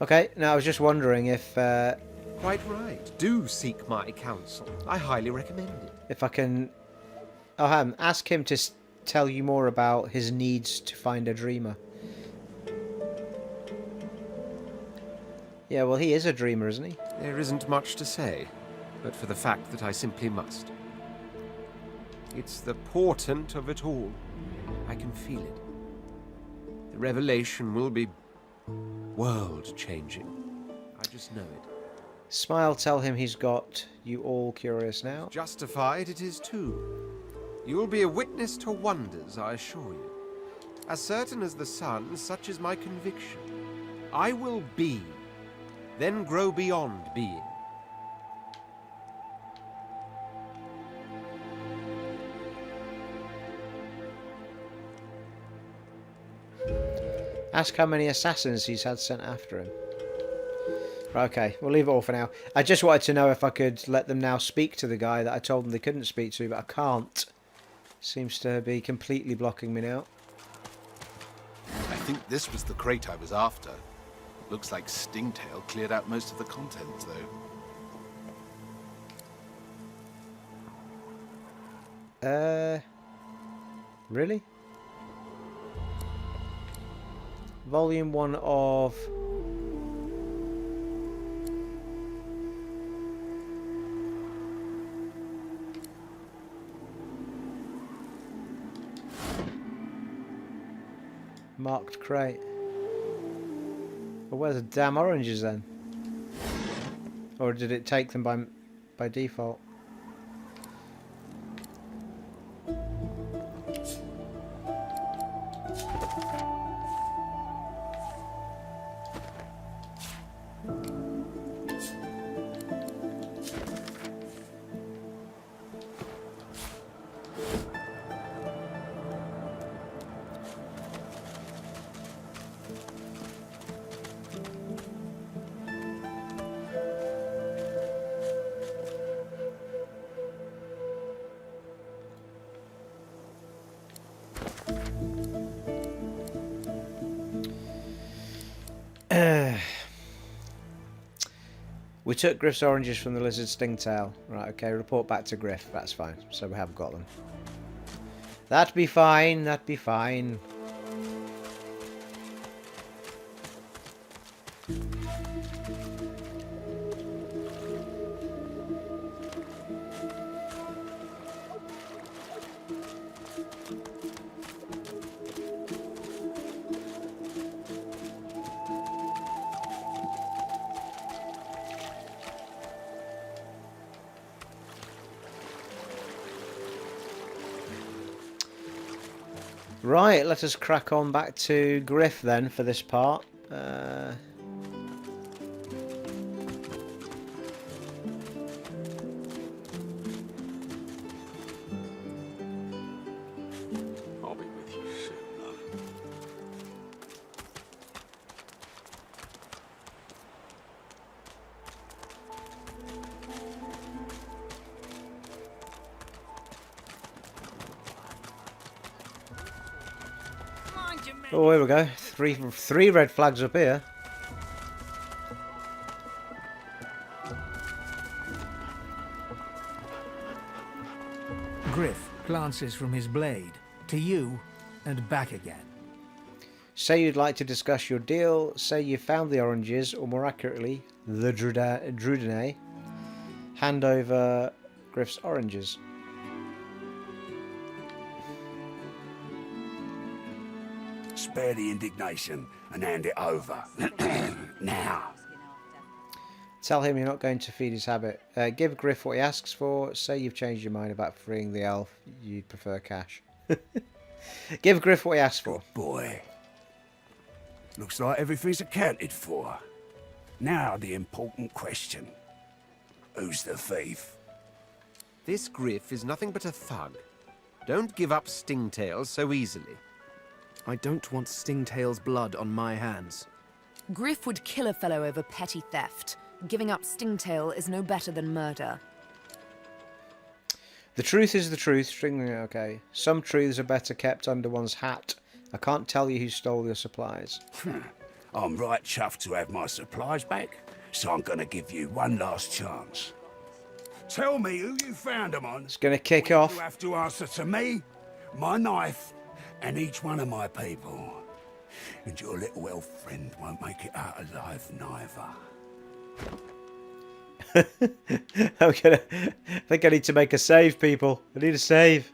Okay, now I was just wondering if Quite right. Do seek my counsel. I highly recommend it. if I can ask him to tell you more about his needs to find a dreamer. Yeah, well, he is a dreamer, isn't he? There isn't much to say, but for the fact that I simply must. It's the portent of it all. I can feel it. The revelation will be world-changing. I just know it. Smile, tell him he's got you all curious now. Justified it is too. You'll be a witness to wonders, I assure you. As certain as the sun, such is my conviction. I will be, then grow beyond being. Ask how many assassins he's had sent after him. Right, okay, we'll leave it all for now. I just wanted to know if I could let them now speak to the guy that I told them they couldn't speak to, but I can't. Seems to be completely blocking me now. I think this was the crate I was after. Looks like Stingtail cleared out most of the contents, though. Really? Volume 1 of... Marked crate. Well, where's the damn oranges then? Or did it take them by default? We took Griff's oranges from the lizard Stingtail. Right, okay, report back to Griff. That's fine. So we have got them. That'd be fine, that'd be fine. Right, let us crack on back to Griff then for this part. I'll be with you soon, love. Oh, here we go. Three red flags up here. Griff glances from his blade to you and back again. Say you'd like to discuss your deal. Say you found the oranges, or more accurately, the Drudenay. Hand over Griff's oranges. Spare the indignation and hand it over. Now. Tell him you're not going to feed his habit. Give Griff what he asks for. Say you've changed your mind about freeing the elf. You'd prefer cash. Give Griff what he asks for. Boy. Looks like everything's accounted for. Now the important question. Who's the thief? This Griff is nothing but a thug. Don't give up Stingtail so easily. I don't want Stingtail's blood on my hands. Griff would kill a fellow over petty theft. Giving up Stingtail is no better than murder. The truth is the truth. Okay. Some truths are better kept under one's hat. I can't tell you who stole your supplies. I'm right chuffed to have my supplies back, so I'm gonna give you one last chance. Tell me who you found them on. It's going to kick You off. have to answer to me, my knife, and each one of my people. And your little elf friend won't make it out alive neither. I think I need to make a save, people. I need a save.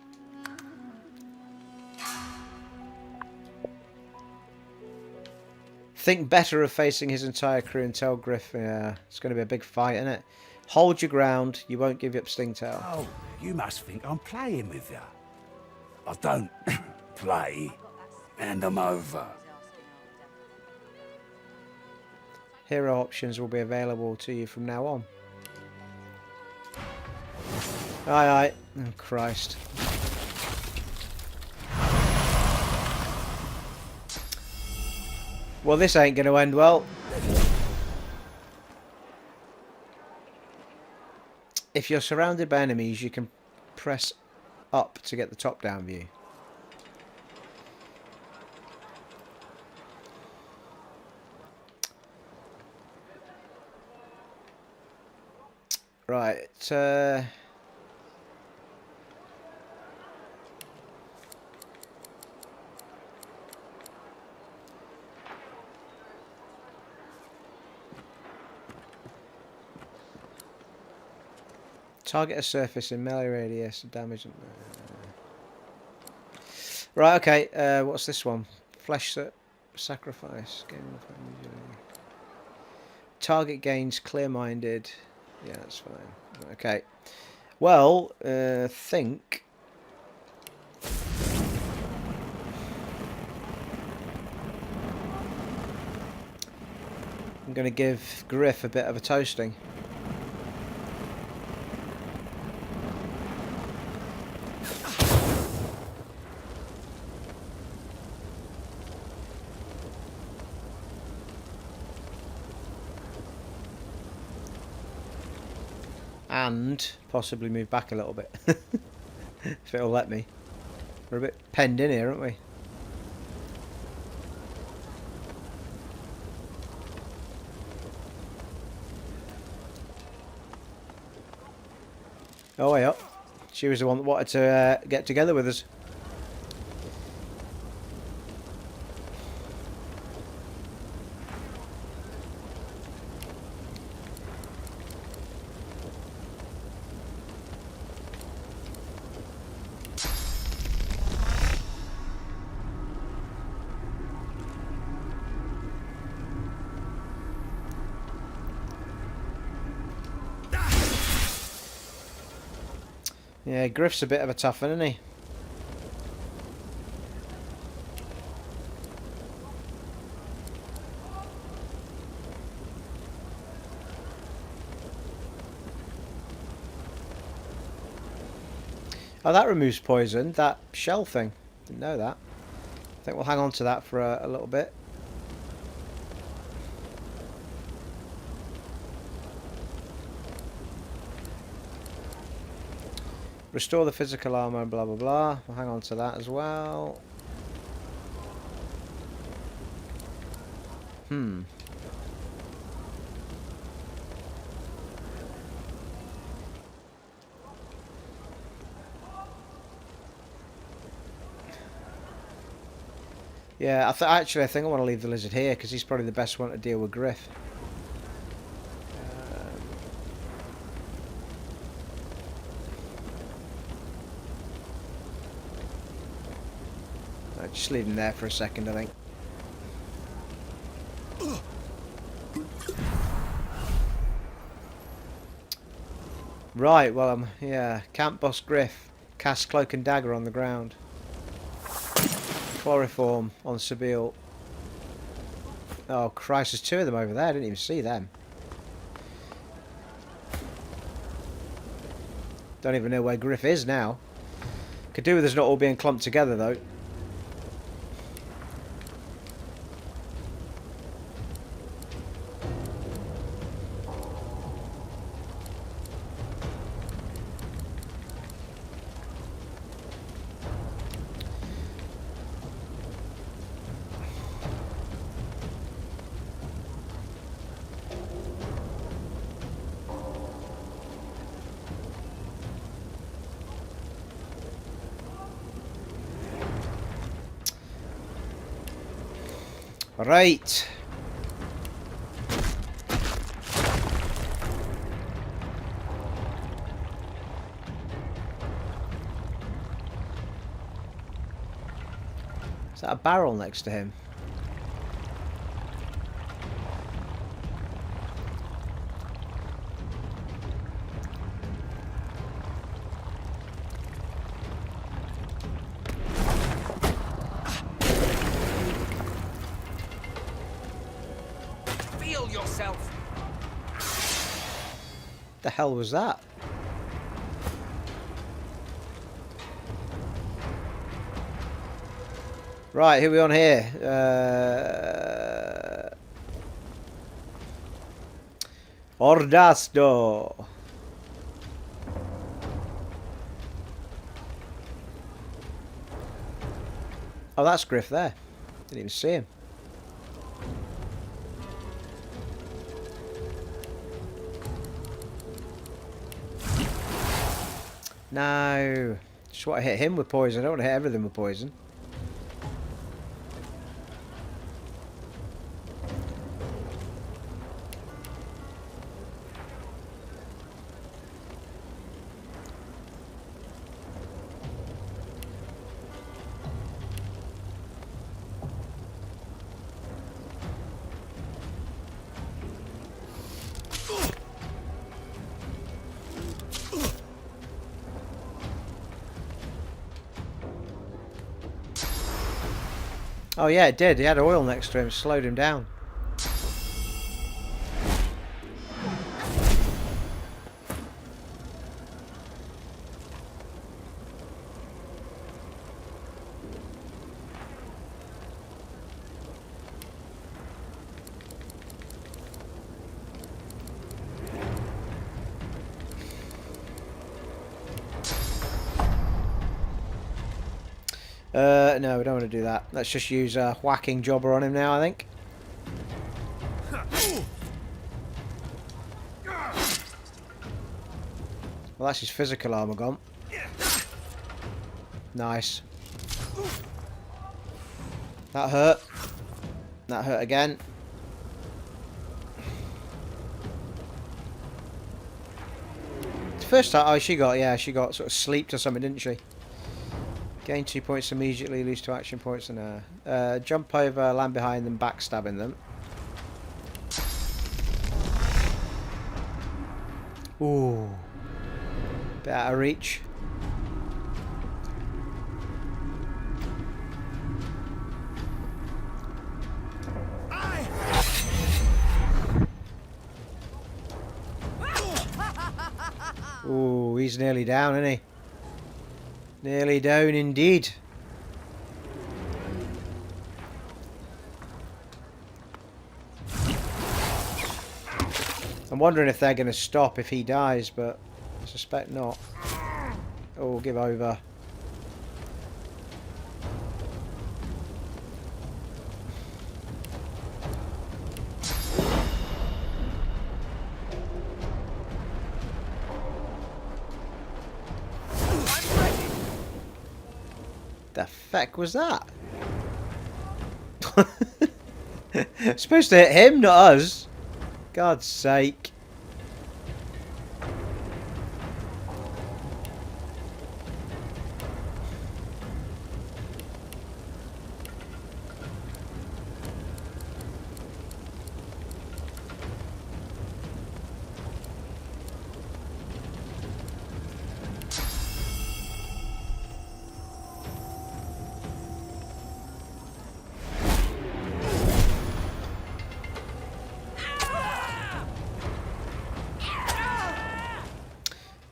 Think better of facing his entire crew and tell Griff, yeah, it's going to be a big fight, isn't it? Hold your ground. You won't give up Stingtail. Oh, you must think I'm playing with you. I don't play, and I'm over. Hero options will be available to you from now on. Aye, aye. Oh, Christ. Well, this ain't going to end well. If you're surrounded by enemies, you can press up to get the top-down view. Right, target a surface in melee radius, damage. Right, okay, what's this one? Flesh sacrifice. Target gains clear-minded. Yeah, that's fine. Okay. Well, think. I'm going to give Griff a bit of a toasting. And possibly move back a little bit. If it'll let me. We're a bit penned in here, aren't we? Oh, way up. She was the one that wanted to get together with us. Yeah, Griff's a bit of a tough one, isn't he? Oh, that removes poison, that shell thing. Didn't know that. I think we'll hang on to that for a little bit. Restore the physical armor, blah blah blah. We'll hang on to that as well. Yeah, actually I think I want to leave the lizard here because he's probably the best one to deal with Griff. Just leave him there for a second, I think. Right, well, yeah. Can't boss Griff. Cast Cloak and Dagger on the ground. Chloroform on Sabile. Oh, Christ, there's two of them over there. I didn't even see them. Don't even know where Griff is now. Could do with us not all being clumped together, though. Right. Is that a barrel next to him? Feel yourself. The hell was that? Right, who are we on here? Ordasto. Oh, that's Griff there. Didn't even see him. No. Just want to hit him with poison. I don't want to hit everything with poison. Oh yeah, it did. He had oil next to him, slowed him down. No, we don't want to do that. Let's just use a whacking jobber on him now, I think. Well, that's his physical armor gone. Nice. That hurt. That hurt again. First time, oh, she got sort of sleeped or something, didn't she? Gain 2 points immediately, lose 2 action points, and jump over, land behind them, backstabbing them. Ooh. Bit out of reach. Ooh, he's nearly down, isn't he? Nearly down indeed. I'm wondering if they're going to stop if he dies, but I suspect not. Oh, give over. The feck was that? Supposed to hit him, not us. God's sake.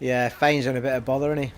Yeah, Fane's in a bit of bother, isn't he?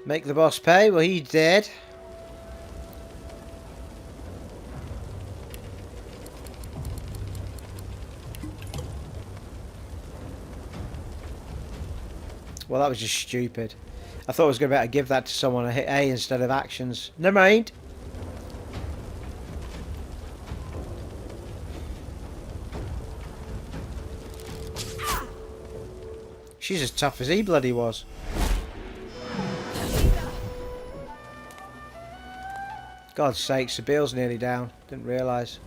Make the boss pay? Well, he's dead. Well, that was just stupid. I thought I was going to be able to give that to someone and hit A instead of actions. Never mind. She's as tough as he bloody was. God's sake, Sabile's nearly down. Didn't realise.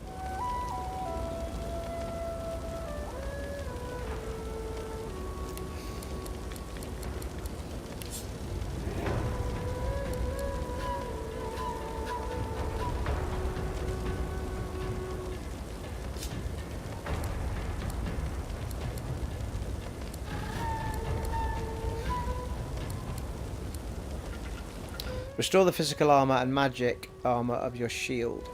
Restore the physical armor and magic armor of your shield.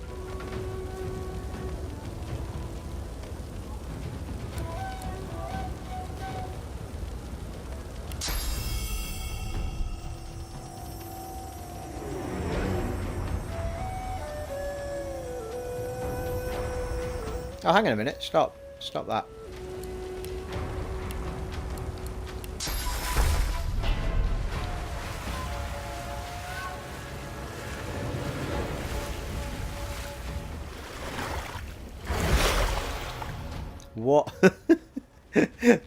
Oh, hang on a minute. Stop. Stop that. What?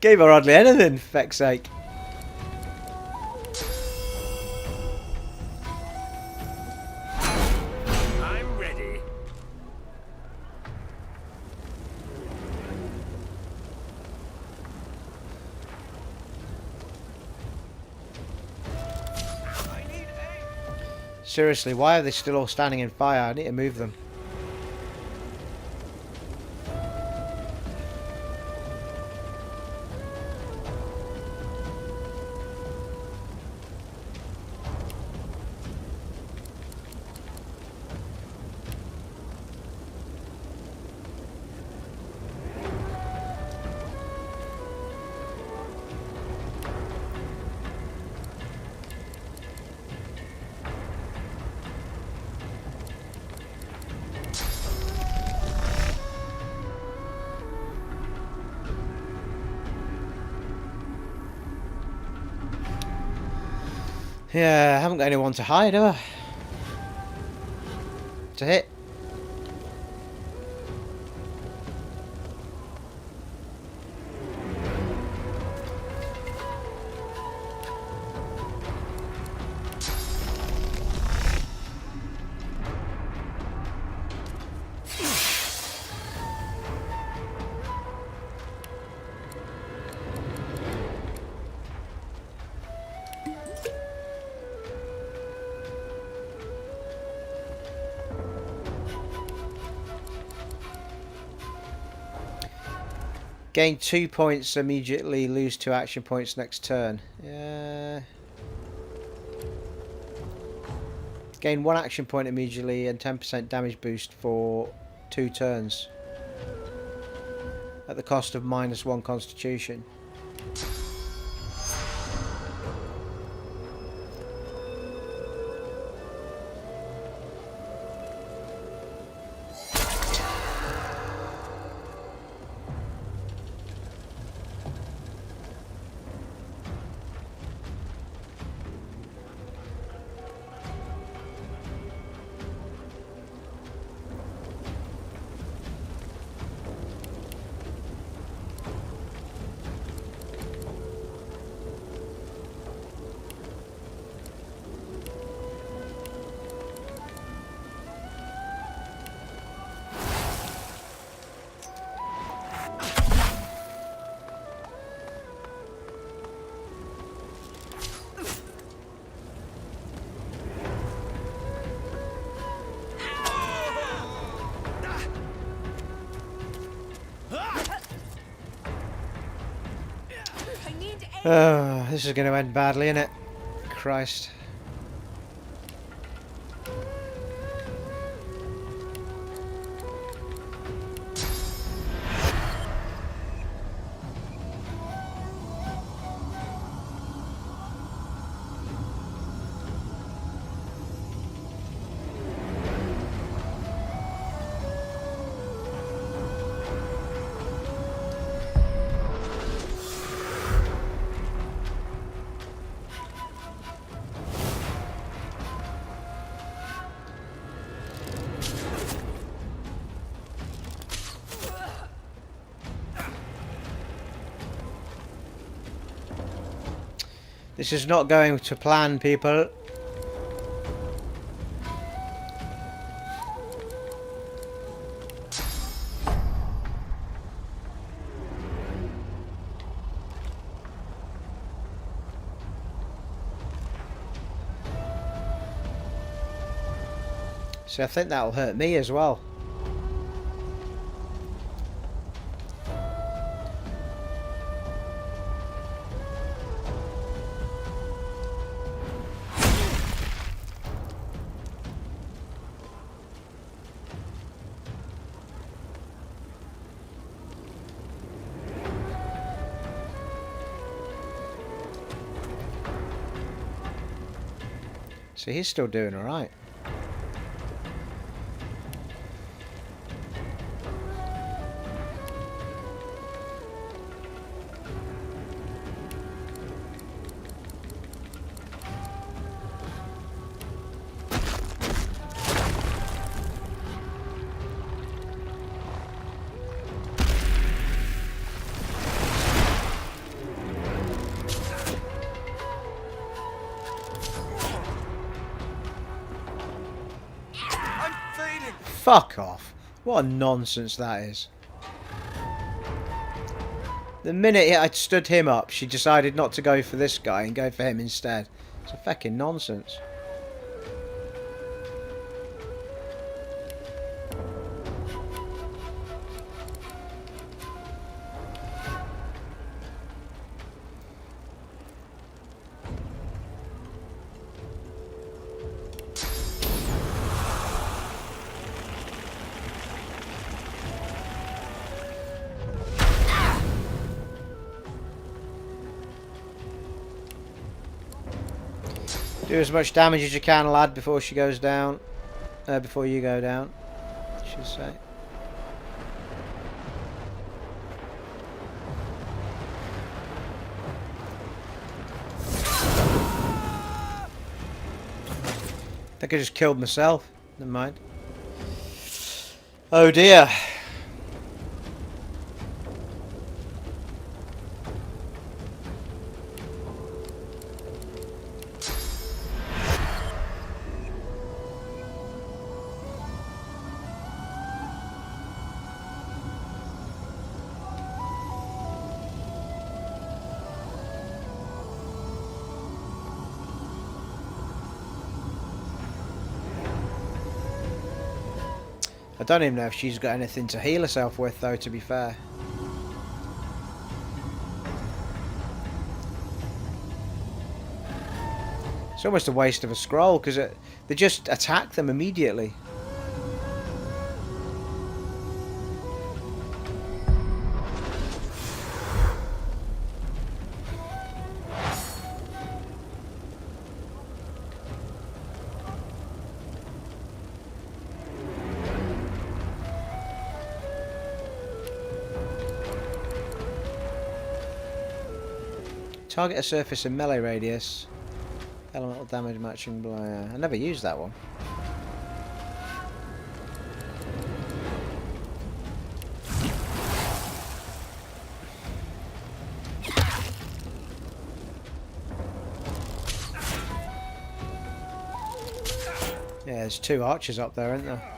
Gave her hardly anything, for feck's sake. I'm ready. Seriously, why are they still all standing in fire? I need to move them. Yeah, I haven't got anyone to hide, have I? To hit. Gain 2 points immediately, lose 2 action points next turn. Yeah. Gain 1 action point immediately and 10% damage boost for 2 turns. At the cost of -1 constitution. Oh, this is going to end badly, isn't it? Christ. This is not going to plan, people. So I think that'll hurt me as well. So he's still doing alright. Fuck off. What a nonsense that is. The minute I stood him up, she decided not to go for this guy and go for him instead. It's a fucking nonsense. Do as much damage as you can, lad, before she goes down. Before you go down, I should say. I think I just killed myself. Never mind. Oh dear. I don't even know if she's got anything to heal herself with, though, to be fair. It's almost a waste of a scroll, because they just attack them immediately. Target a surface in melee radius. Elemental damage matching blah. I never used that one. Yeah, there's two archers up there, aren't there?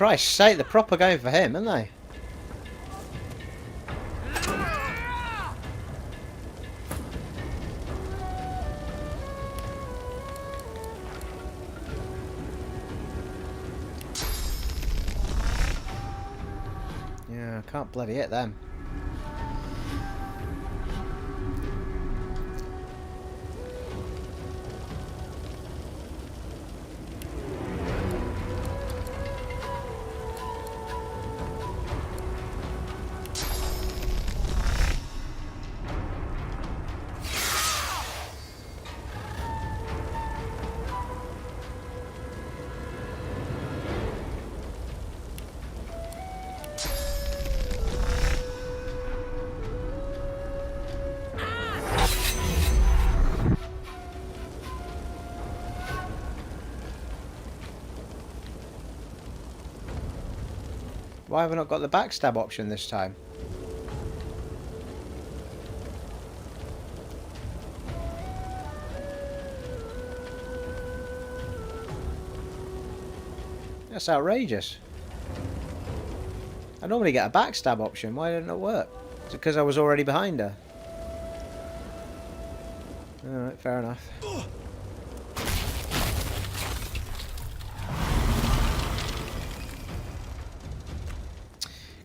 Christ's sake, they're proper going for him, aren't they? Yeah, I can't bloody hit them. Why have I not got the backstab option this time? That's outrageous. I normally get a backstab option. Why didn't it work? Is it because I was already behind her? Alright, fair enough.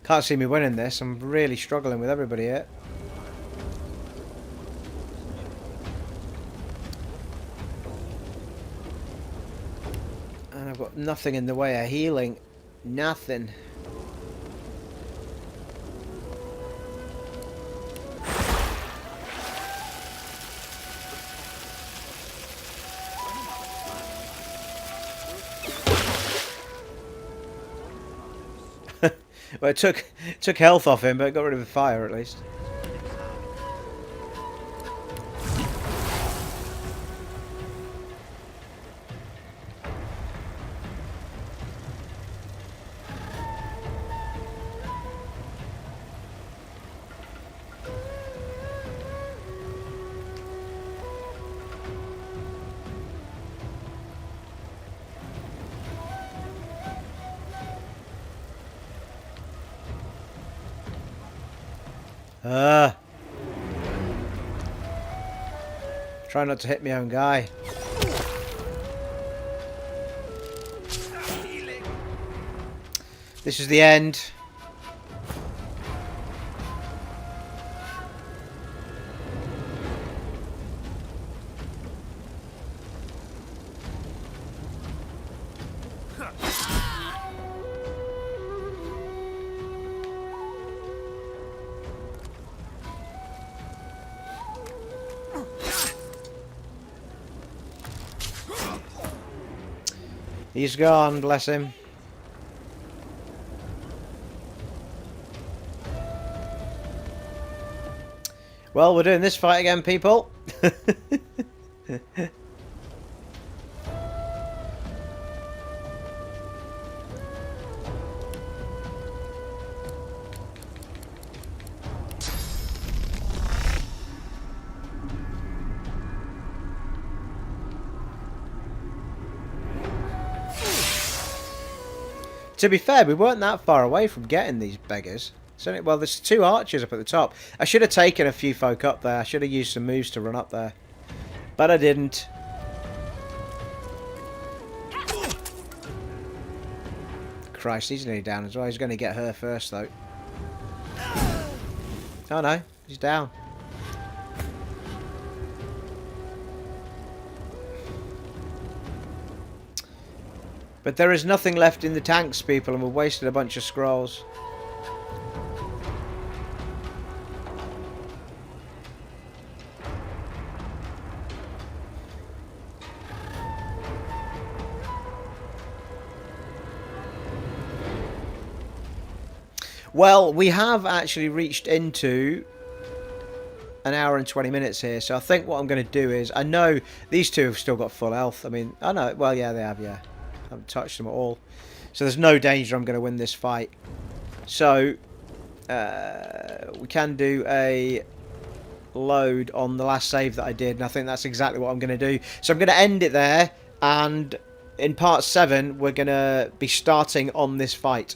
Can't see me winning this. I'm really struggling with everybody here. And I've got nothing in the way of healing. Nothing. Well, it took health off him, but it got rid of the fire at least. Try not to hit my own guy. This is the end. He's gone, bless him. Well, we're doing this fight again, people. To be fair, we weren't that far away from getting these beggars. So, well, there's two archers up at the top. I should have taken a few folk up there. I should have used some moves to run up there. But I didn't. Christ, he's nearly down as well. He's going to get her first, though. Oh, no. He's down. But there is nothing left in the tanks, people, and we've wasted a bunch of scrolls. Well, we have actually reached into an hour and 20 minutes here, so I think what I'm going to do is, I know these two have still got full health. I mean, I know, well, yeah, they have, yeah. I haven't touched them at all. So there's no danger I'm going to win this fight. So, we can do a load on the last save that I did, and I think that's exactly what I'm going to do. So I'm going to end it there, and in part 7, we're going to be starting on this fight.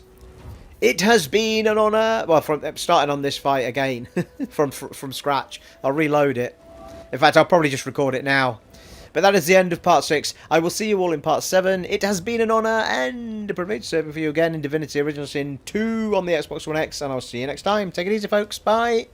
It has been an honour. Well, from starting on this fight again from scratch. I'll reload it. In fact, I'll probably just record it now. But that is the end of part 6. I will see you all in part 7. It has been an honour and a privilege serving for you again in Divinity Original Sin 2 on the Xbox One X. And I'll see you next time. Take it easy, folks. Bye.